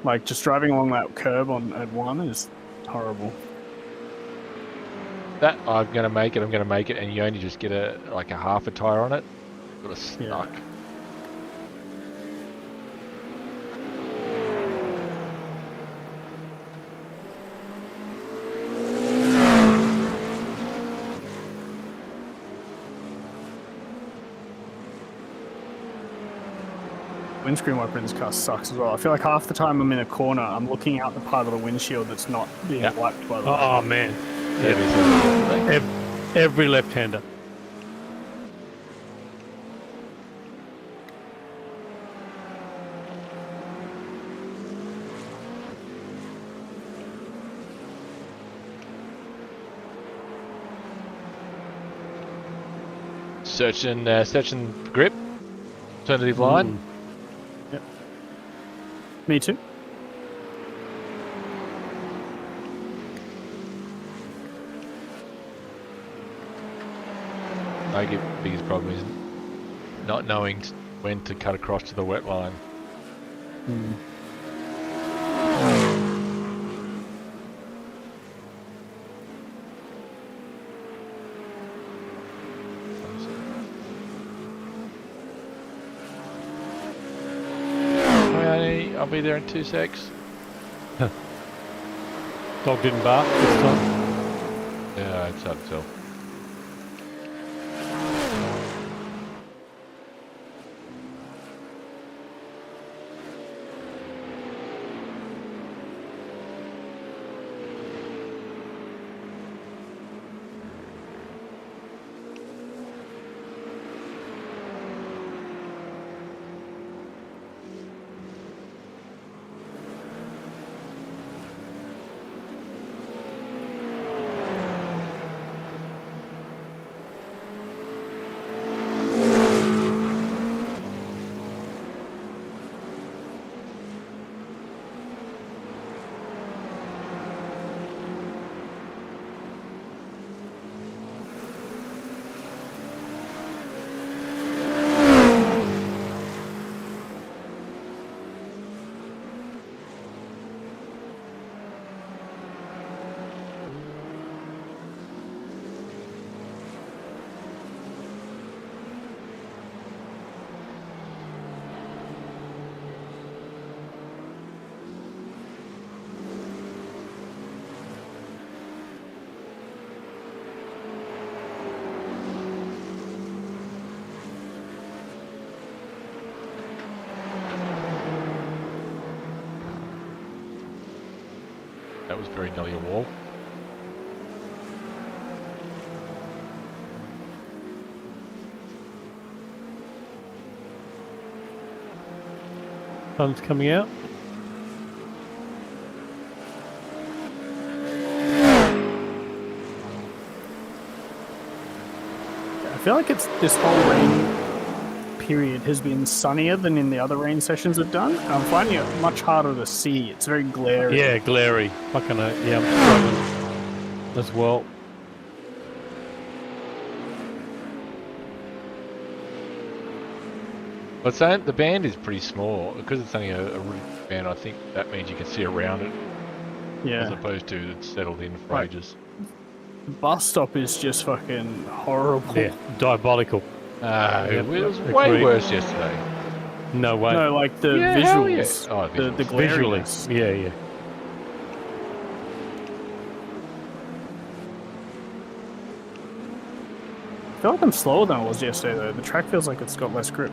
Like just driving along that curb at one is horrible. that I'm gonna make it, and you only just get a half a tire on it. Sort of stuck. Yeah. Windscreen wiper in this car sucks as well. I feel like half the time I'm in a corner, I'm looking out the part of the windshield that's not being wiped by the Oh man, every left-hander. Searching grip. Alternative line. Yep. Me too. I get biggest problem is not knowing when to cut across to the wet line. I'll be there in 2 secs. Dog didn't bark this time. Yeah, it's hard to tell. That was very nearly a wall. Sun's coming out. I feel like this whole rain period has been sunnier than in the other rain sessions I've done. I'm finding it much harder to see. It's very glary. Yeah, glary. Fucking yeah, I'm struggling as well. But saying the band is pretty small because it's only a roof band. I think that means you can see around it, as opposed to it's settled in for ages. The bus stop is just fucking horrible. Yeah, diabolical. It was way worse yesterday. No way. No, like the visuals. Yeah. Oh, the glariness. Yeah. I feel like I'm slower than I was yesterday though. The track feels like it's got less grip.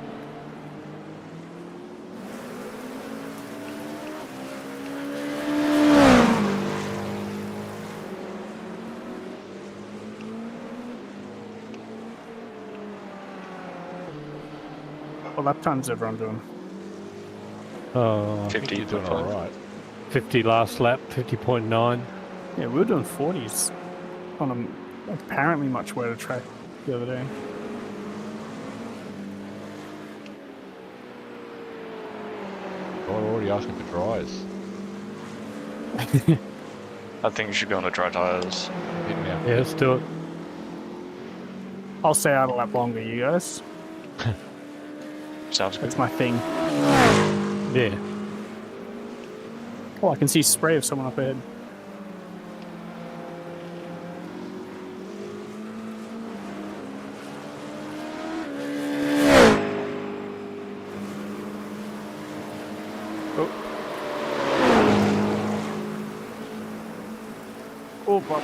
What lap time's everyone doing? 50. You're doing alright. 50 last lap, 50.9. Yeah, we were doing 40s on a apparently much wetter track the other day. Oh, we're already asking for dries. I think you should go on the dry tires. Yeah. Yeah, let's do it. I'll stay out a lap longer, you guys. Sounds good. That's my thing. Yeah. Oh, I can see spray of someone up ahead. Oh, Oh, Bob.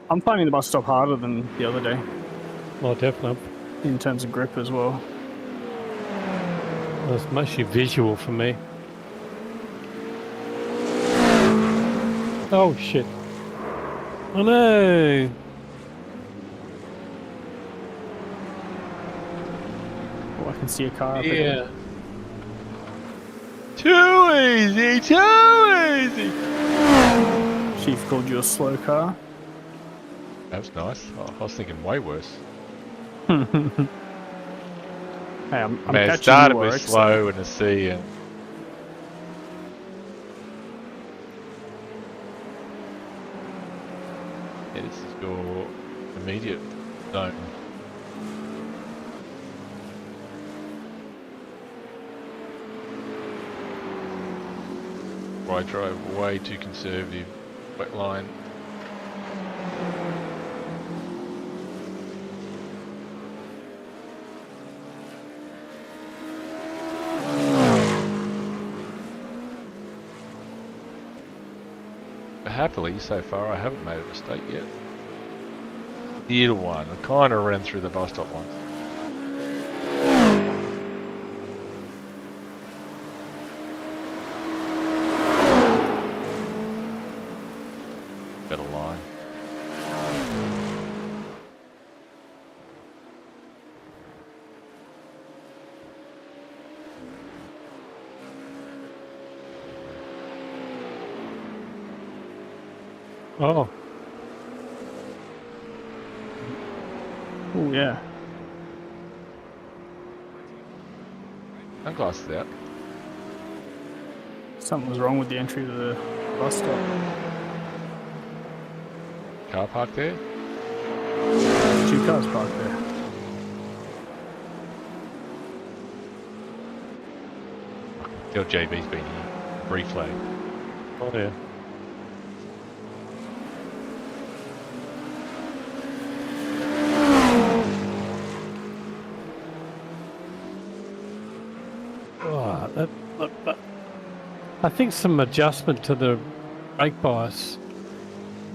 I'm finding the bus stop harder than the other day Oh, definitely. in terms of grip as well. Well, it's mostly visual for me. Oh shit! Oh no! Oh, I can see a car up ahead. Yeah. too easy, too easy. Chief called you a slow car. That was nice. Oh, I was thinking way worse. Hey, I'm I mean, it catching started your with X, slow and a C, and yeah, this is your immediate zone. I drove way too conservative, wet line. But happily, so far, I haven't made a mistake yet. The little one, I kind of ran through the bus stop once. Better line. Oh, Oh yeah. Sunglasses out. Something was wrong with the entry to the bus stop. Car park there. 2 cars parked there. Tell JB's been here. Brief flag. oh yeah. Oh, that, I think some adjustment to the brake bias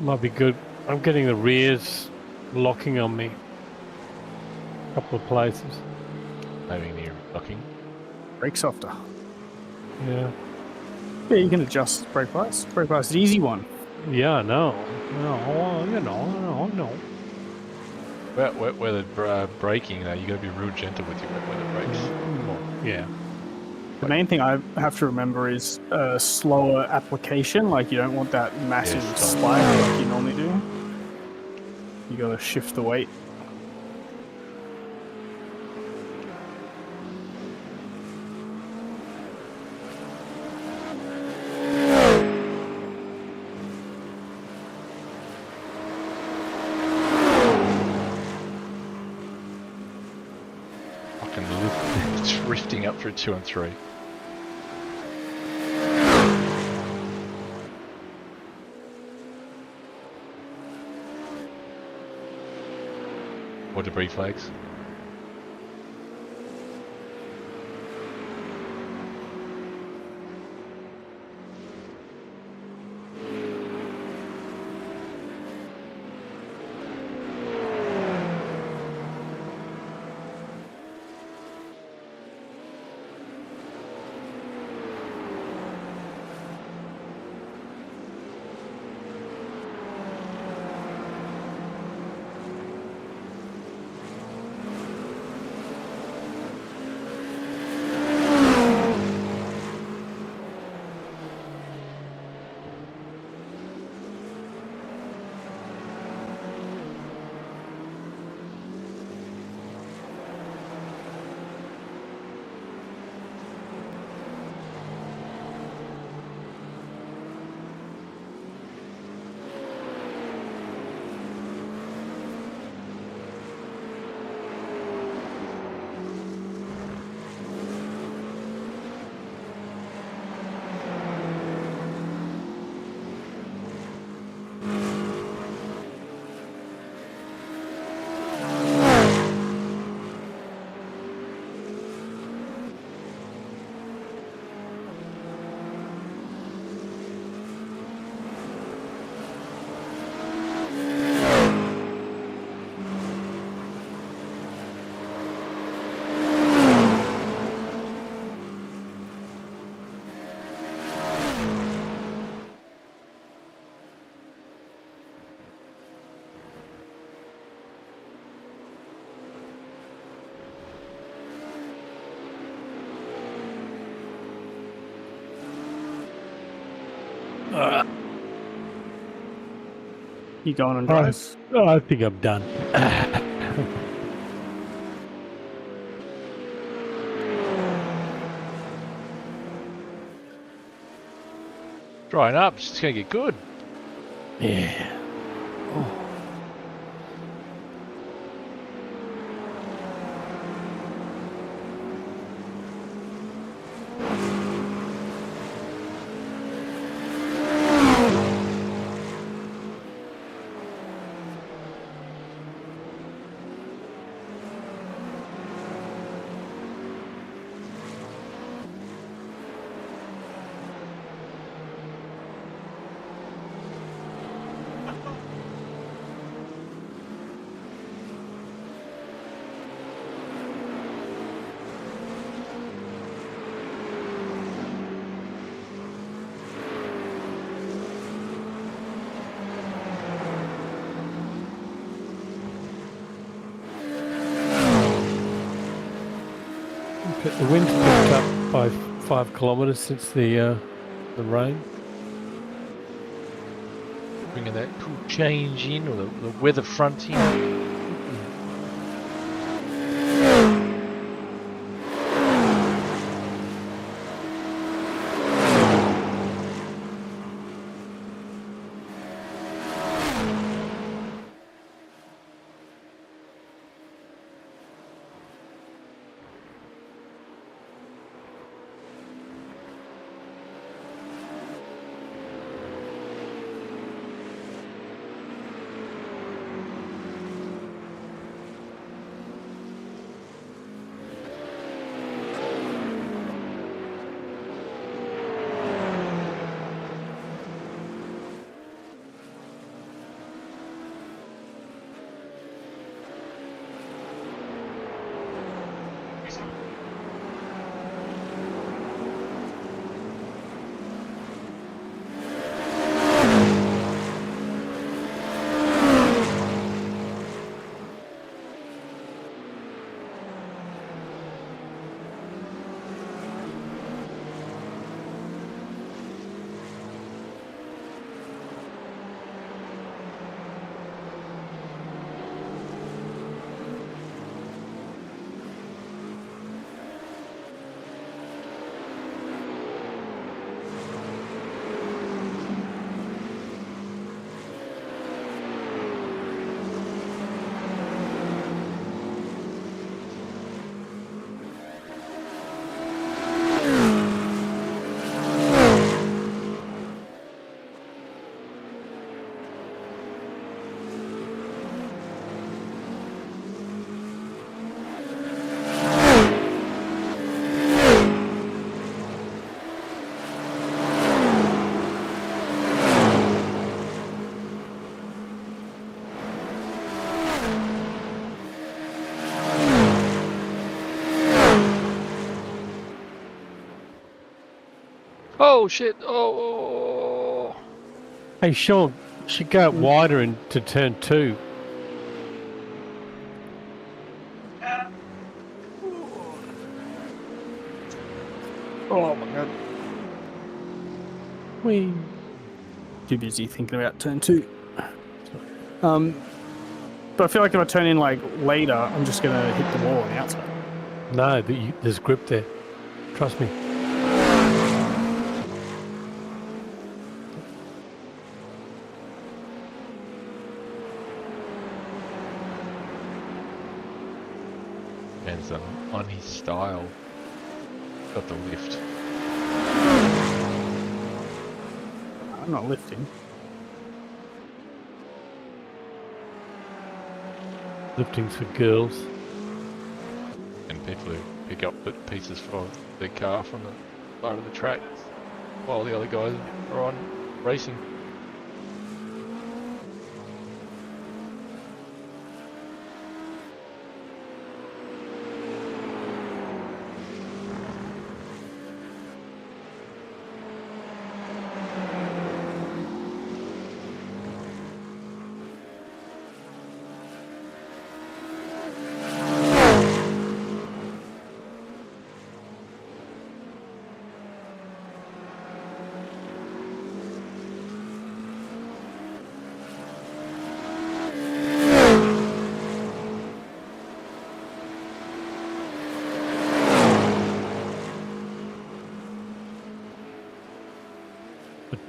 might be good. I'm getting the rears locking on me. A couple of places. Maybe near locking. Brake softer. Yeah. Yeah, you can adjust brake bias. Brake bias is an easy one. Yeah, I know. No, you know. Wet weather braking, you got to be real gentle with your wet weather brakes. Yeah. The main thing I have to remember is slower application. Like, you don't want that massive Yes, spike like you normally do. You got to shift the weight. Fucking drifting up through 2 and 3. More debris flags. You going on drives? I think I'm done. Drying up, it's going to get good. Yeah. The wind's picked up by 5 kilometres since the rain. Bringing that cool change in, or the weather front in. Oh shit! Oh. Hey, Sean, you should go up wider into turn 2. Oh my god. Whee. Too busy thinking about turn 2. But I feel like if I turn in like later, I'm just gonna hit the wall on the outside. No, there's grip there. Trust me. Depends on his style. Got the lift. I'm not lifting. Lifting's for girls. And people who pick up pieces for their car from the side of the track while the other guys are on racing.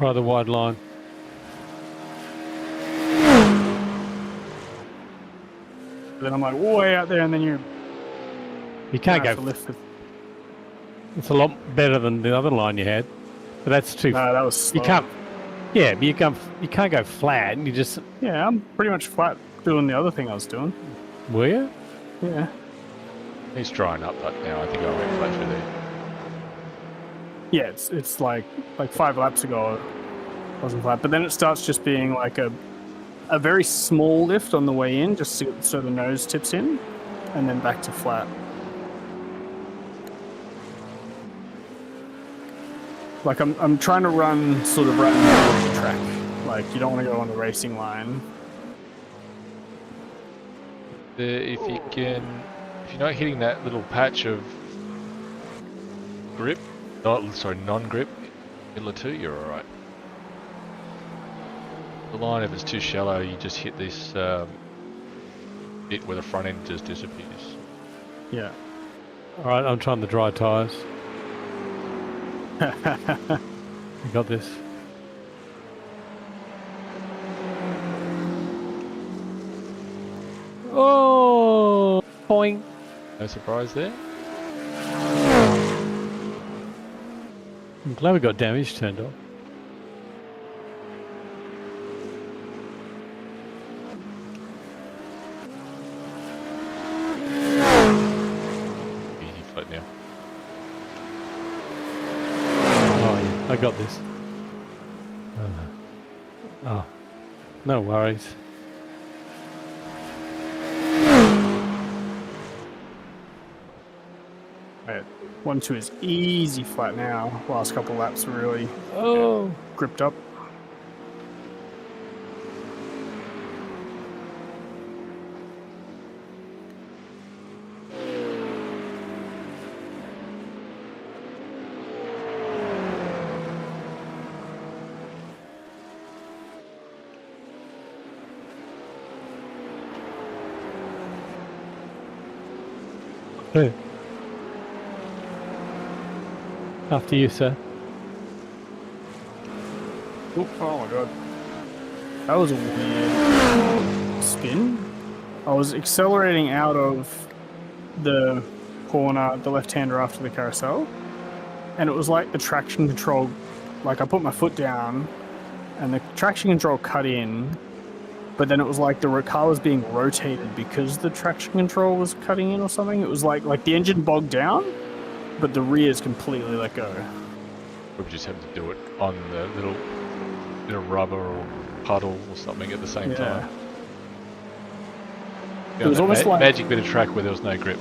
Right, the wide line. Then I'm like way out there, and then You can't have go. to lift it. It's a lot better than the other line you had, but that's too. No, that was slow. You can't. Yeah, but you can't go flat. And you just. Yeah, I'm pretty much flat doing the other thing I was doing. Were you? Yeah. He's drying up that now. I think I went flat through there. Yeah, it's like 5 laps ago, it wasn't flat. But then it starts just being like a very small lift on the way in, just so the nose tips in, and then back to flat. Like I'm trying to run sort of right in the middle of the track. Like you don't want to go on the racing line. If you're not hitting that little patch of grip, non-grip, middle of 2, you're alright. The line, if it's too shallow, you just hit this bit where the front end just disappears. Yeah. Alright, I'm trying the dry tyres. You got this. Oh, point. No surprise there? I'm glad we got damage turned off. Easy float now. Oh, yeah, I got this. Oh, no worries. Right. 1-2 is easy flat now. Last couple laps were really gripped up. Hey. After you, sir. Oh my god. That was a weird spin. I was accelerating out of the corner, the left-hander after the carousel, and it was like the traction control, like I put my foot down and the traction control cut in, but then it was like the car was being rotated because the traction control was cutting in or something. It was like the engine bogged down, but the rear's completely let go. We just have to do it on the little bit of rubber or puddle or something at the same time. It was almost like magic bit of track where there was no grip.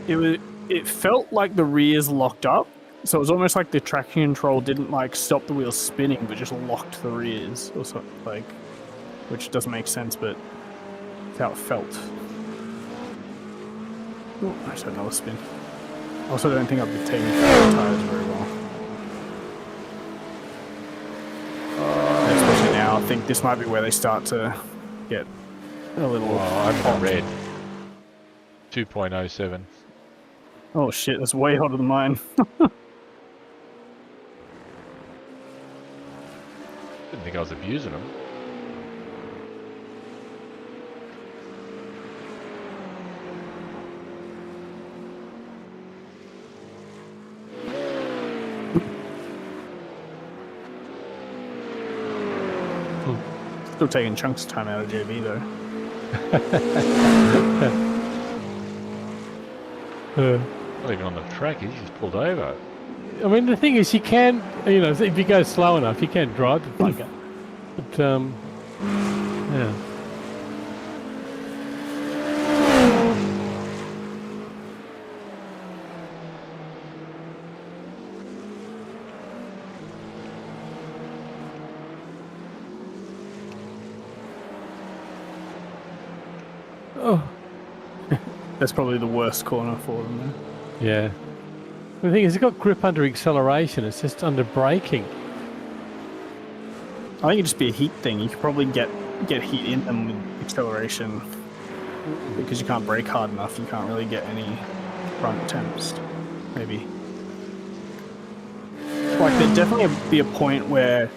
It felt like the rear's locked up, so it was almost like the traction control didn't like stop the wheels spinning, but just locked the rears or something, like, which doesn't make sense, but that's how it felt. Oh, I just had another spin. I also don't think I've been taking the tires very well. Especially now, I think this might be where they start to get a little. Oh, I'm on red. 2.07. Oh shit, that's way hotter than mine. Didn't think I was abusing them. Still taking chunks of time out of JB though. Not even on the track, he just pulled over. I mean, the thing is, you can, if you go slow enough, you can drive the bugger. But, yeah. Oh. That's probably the worst corner for them there. Yeah. The thing is, it's got grip under acceleration. It's just under braking. I think it'd just be a heat thing. You could probably get heat in them with acceleration because you can't brake hard enough. You can't really get any front temps. Maybe. Like, there'd definitely be a point where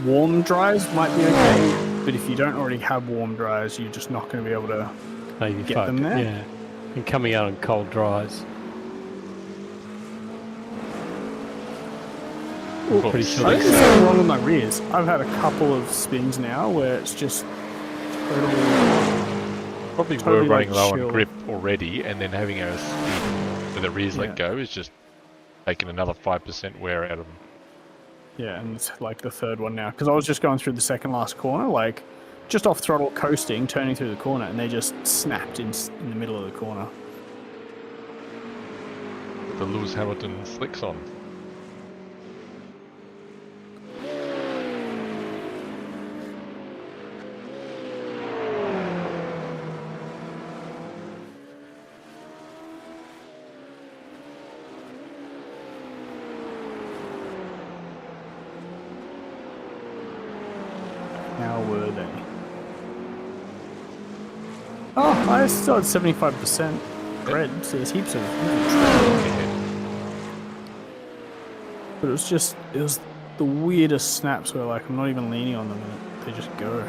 warm dries might be okay, but if you don't already have warm dries, you're just not going to be able to get them there. Yeah, and coming out on cold dries. Pretty sure. I think there's something wrong with my rears. I've had a couple of spins now where it's just Probably were running low on grip already, and then having a spin with the rears let go is just taking another 5% wear out of them. Yeah, and it's like the third one now. Because I was just going through the second last corner, like just off throttle coasting, turning through the corner, and they just snapped in the middle of the corner. With the Lewis Hamilton slicks on. How were they? Oh, I still had 75% red, so there's heaps of but it was the weirdest snaps where like I'm not even leaning on them and they just go.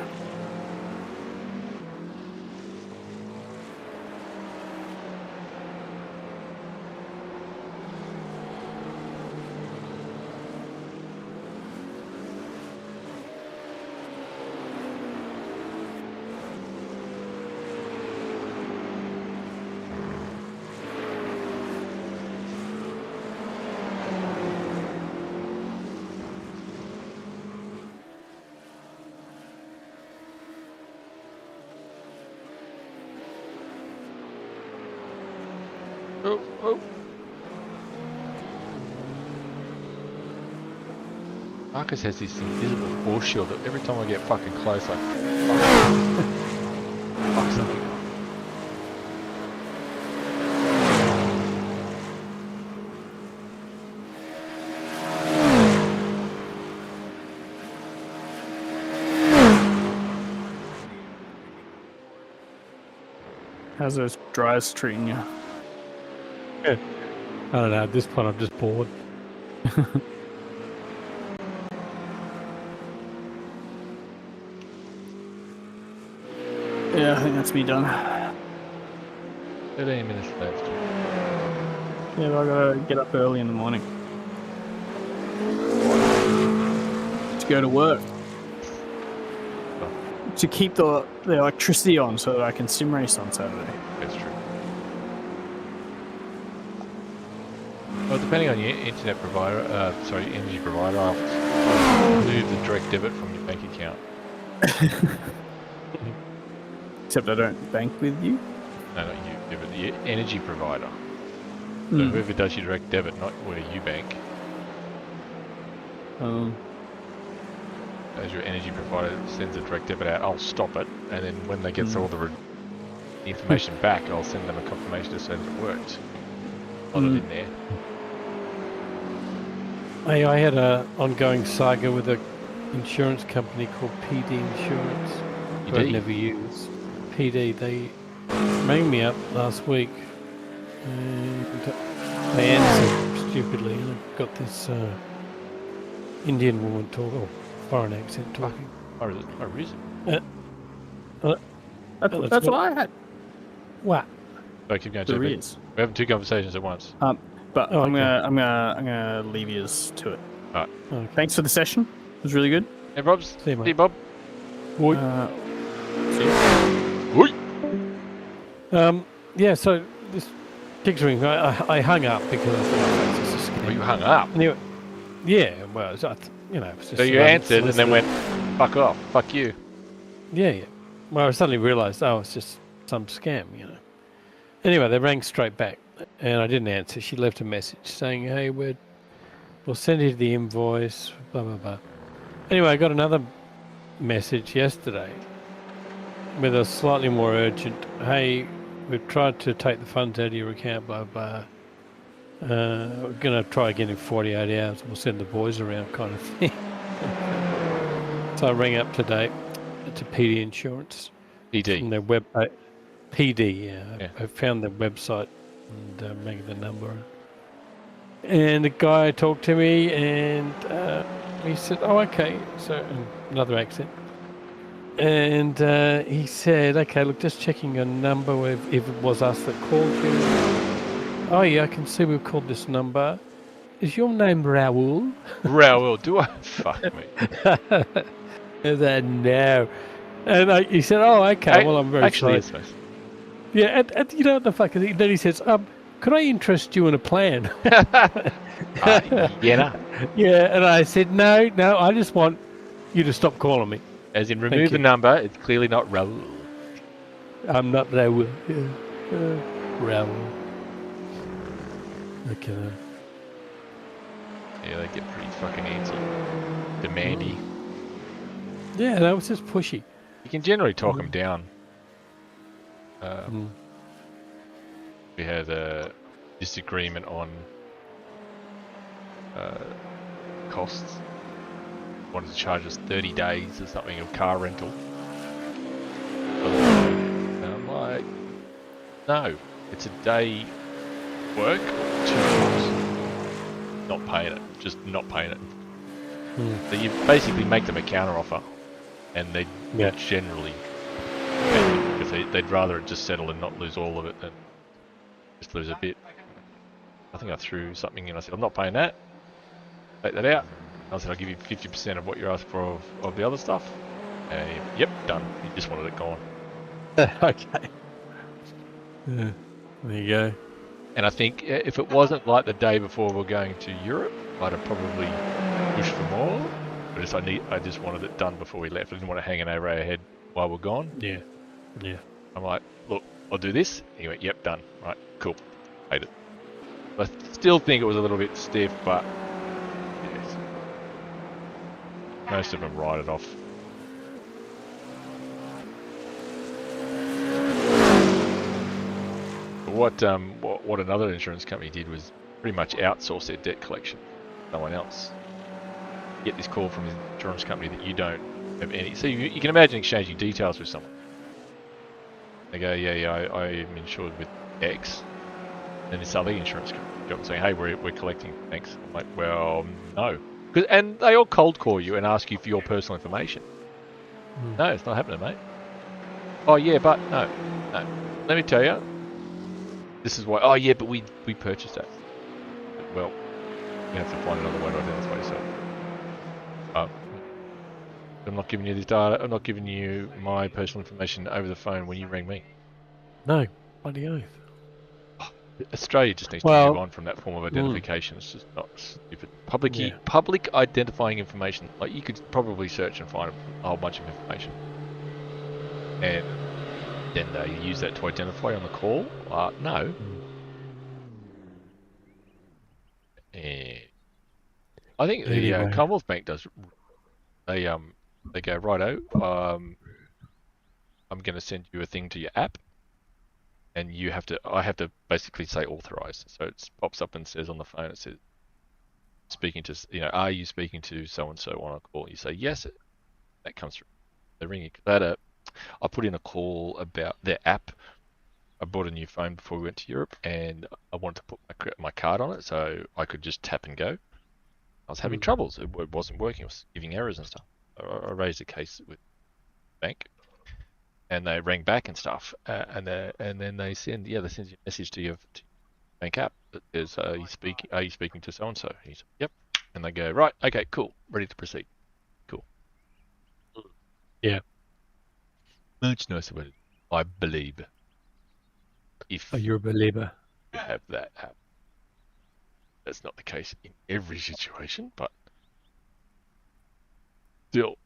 Oh. Marcus has this invisible force shield that every time I get fucking close, I fuck something up. How's those dries treating you? I don't know, at this point I'm just bored. Yeah, I think that's me done. 13 minutes left. Yeah, but I gotta get up early in the morning to go to work. To keep the electricity on so that I can sim race on Saturday. That's true. Well, depending on your internet provider, energy provider, I'll move the direct debit from your bank account. Except I don't bank with you. No, not you, but the energy provider. So whoever does your direct debit, not where you bank. As your energy provider sends a direct debit out, I'll stop it, and then when they get all the information back, I'll send them a confirmation to say that it worked. I'll put it in there. I had an ongoing saga with an insurance company called PD Insurance, who I never use. PD, they rang me up last week, and they answered stupidly, and I've got this Indian woman talking. Foreign accent talking. Oh, reason? That's what I had. What? So keep going. So we're having two conversations at once. But I'm gonna leave you to it. Alright. Okay. Thanks for the session. It was really good. Hey, Robs. See you, mate. See you, Bob. See you. Yeah. So this picturing, I hung up because I thought this is Well, you hung up. Anyway, yeah. Well, it was just So you answered and then went, "Fuck off, fuck you." Yeah. Well, I suddenly realised, it's just some scam, Anyway, they rang straight back, and I didn't answer. She left a message saying, "Hey, we'll send you the invoice." Blah blah blah. Anyway, I got another message yesterday with a slightly more urgent, "Hey, we've tried to take the funds out of your account. Blah blah. We're going to try again in 48 hours. We'll send the boys around," kind of thing. So I rang up today to PD Insurance. PD. From their web PD, yeah. I found their website and rang the number. And the guy talked to me, and he said, "Oh, okay." So another accent. And he said, "Okay, look, just checking your number if it was us that called you." "Oh yeah, I can see we've called this number. Is your name Raoul?" Raoul, do I? Fuck me. I said, "No." And he said, "Oh, okay. Well, I'm very Actually, sorry." it's nice. Yeah, and you know what the fuck? Then he says, "Could I interest you in a plan?" Yeah, nah. Yeah, and I said, "No, I just want you to stop calling me. As in, Thank remove the you. number. It's clearly not Raoul. I'm not Raoul." Yeah. Raoul. Okay. Yeah, they get pretty fucking antsy. Demandy. Yeah, that was just pushy. You can generally talk them down. We had a disagreement on costs. Wanted to charge us 30 days or something of car rental. And I'm like, no, it's a day work, 2 hours. Not paying it, just not paying it. So you basically make them a counter offer, and they generally, because they'd rather it just settle and not lose all of it than just lose a bit. I think I threw something in. I said, I'm not paying that. Take that out. I said, I'll give you 50% of what you're asking for of the other stuff. And yep, done. He just wanted it gone. Okay. Yeah. There you go. And I think if it wasn't like the day before we're going to Europe, I'd have probably pushed for more. But I just wanted it done before we left. I didn't want it hanging over our head while we're gone. Yeah. Yeah. I'm like, look, I'll do this. He went, yep, done. Right, cool. Paid it. I still think it was a little bit stiff, but yes. Most of them write it off. But what another insurance company did was pretty much outsource their debt collection to someone else. You get this call from the insurance company that you don't have any. So you can imagine exchanging details with someone. They go, yeah, I am insured with X. And this other insurance company saying, hey, we're collecting, thanks. I'm like, well, no. And they all cold call you and ask you for your personal information. No, it's not happening, mate. Oh, yeah, but no. Let me tell you. This is why. Oh, yeah, but we purchased that. Well, you have to find another way to identify yourself. I'm not giving you this data. I'm not giving you my personal information over the phone when you ring me. No, bloody oath. Australia just needs to move on from that form of identification. It's just not stupid. Public identifying information. Like, you could probably search and find a whole bunch of information. And then they use that to identify on the call. No. And I think the Commonwealth Bank does. They go, righto, I'm going to send you a thing to your app. And I have to basically say authorized. So it pops up and says on the phone, it says, speaking to, are you speaking to so-and-so on a call? You say, yes, that comes through. They ring you. I put in a call about their app. I bought a new phone before we went to Europe, and I wanted to put my card on it so I could just tap and go. I was having troubles. It wasn't working. It was giving errors and stuff. I raised a case with the bank. And they rang back and stuff, and then they send you a message to your bank app that says, "Are you speaking to so and so?" He said, "Yep," and they go, "Right, okay, cool, ready to proceed." Cool. Yeah. Much nicer, but I believe if you're a believer. You have that app. That's not the case in every situation, but still,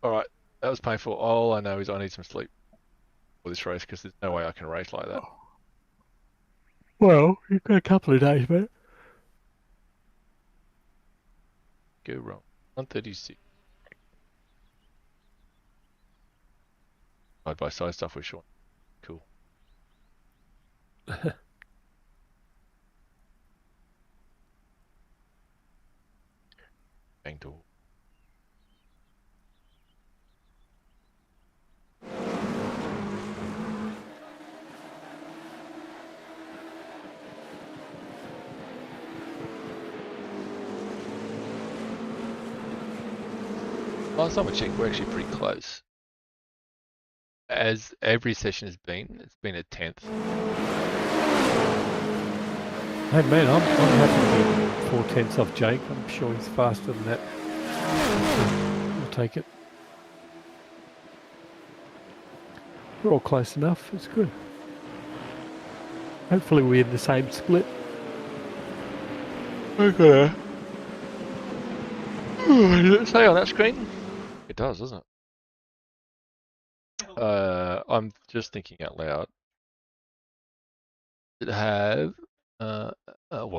all right. That was painful. All I know is I need some sleep for this race because there's no way I can race like that. Well, you've got a couple of days, mate. Go wrong. 136. Side by side stuff with Sean. Cool. Bang door. last time I checked, we're actually pretty close. As every session has been, it's been a 10th. Hey man, I'm happy to be 4/10 off Jake. I'm sure he's faster than that. We'll take it. We're all close enough. It's good. Hopefully we're in the same split. Okay. Does it say on that screen? It does, doesn't it? I'm just thinking out loud. It have well,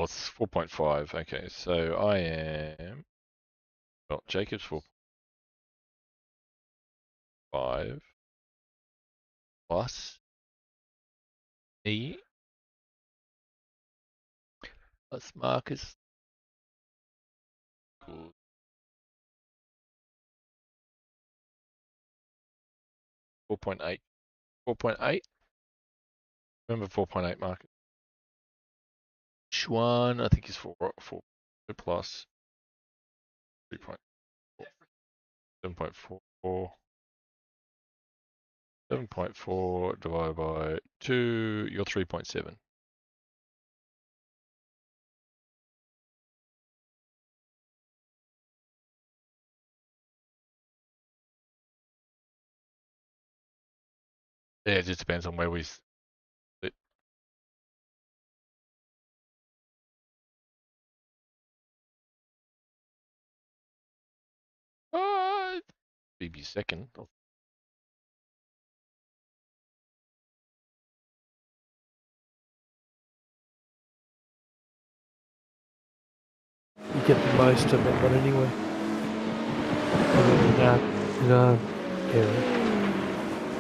it's 4.5. Okay, so I am. Well, Jacob's 4.5 plus E plus Marcus. Cool. 4.8. 4.8. Remember 4.8, Marcus. Schwan, I think is 4 plus 3.4. 7.4. 7.4 divided by 2, you're 3.7. Yeah, it just depends on where we sit. Maybe second. You get the most of that one anyway. In our area.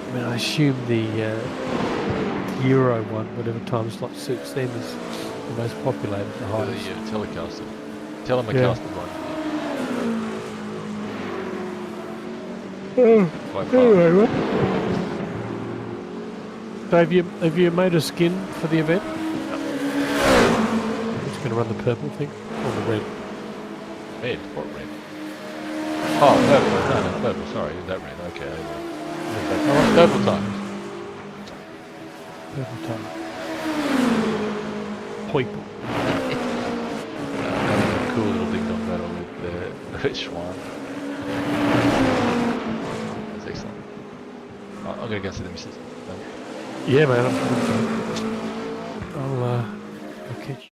I mean, I assume the Euro one, whatever time slot suits them, is the most populated, the highest. Yeah, Telecaster. Telecaster one. By far. Anyway, so have you made a skin for the event? No. I'm just going to run the purple thing or the red. Red? What red? Oh, purple. No, purple. Sorry, is that red? Okay. Purple times. Purple time. Purple. Cool little ding dong battle with the Schwan. That's excellent. I'm going to go see the missus. Yeah, man. I'll catch you.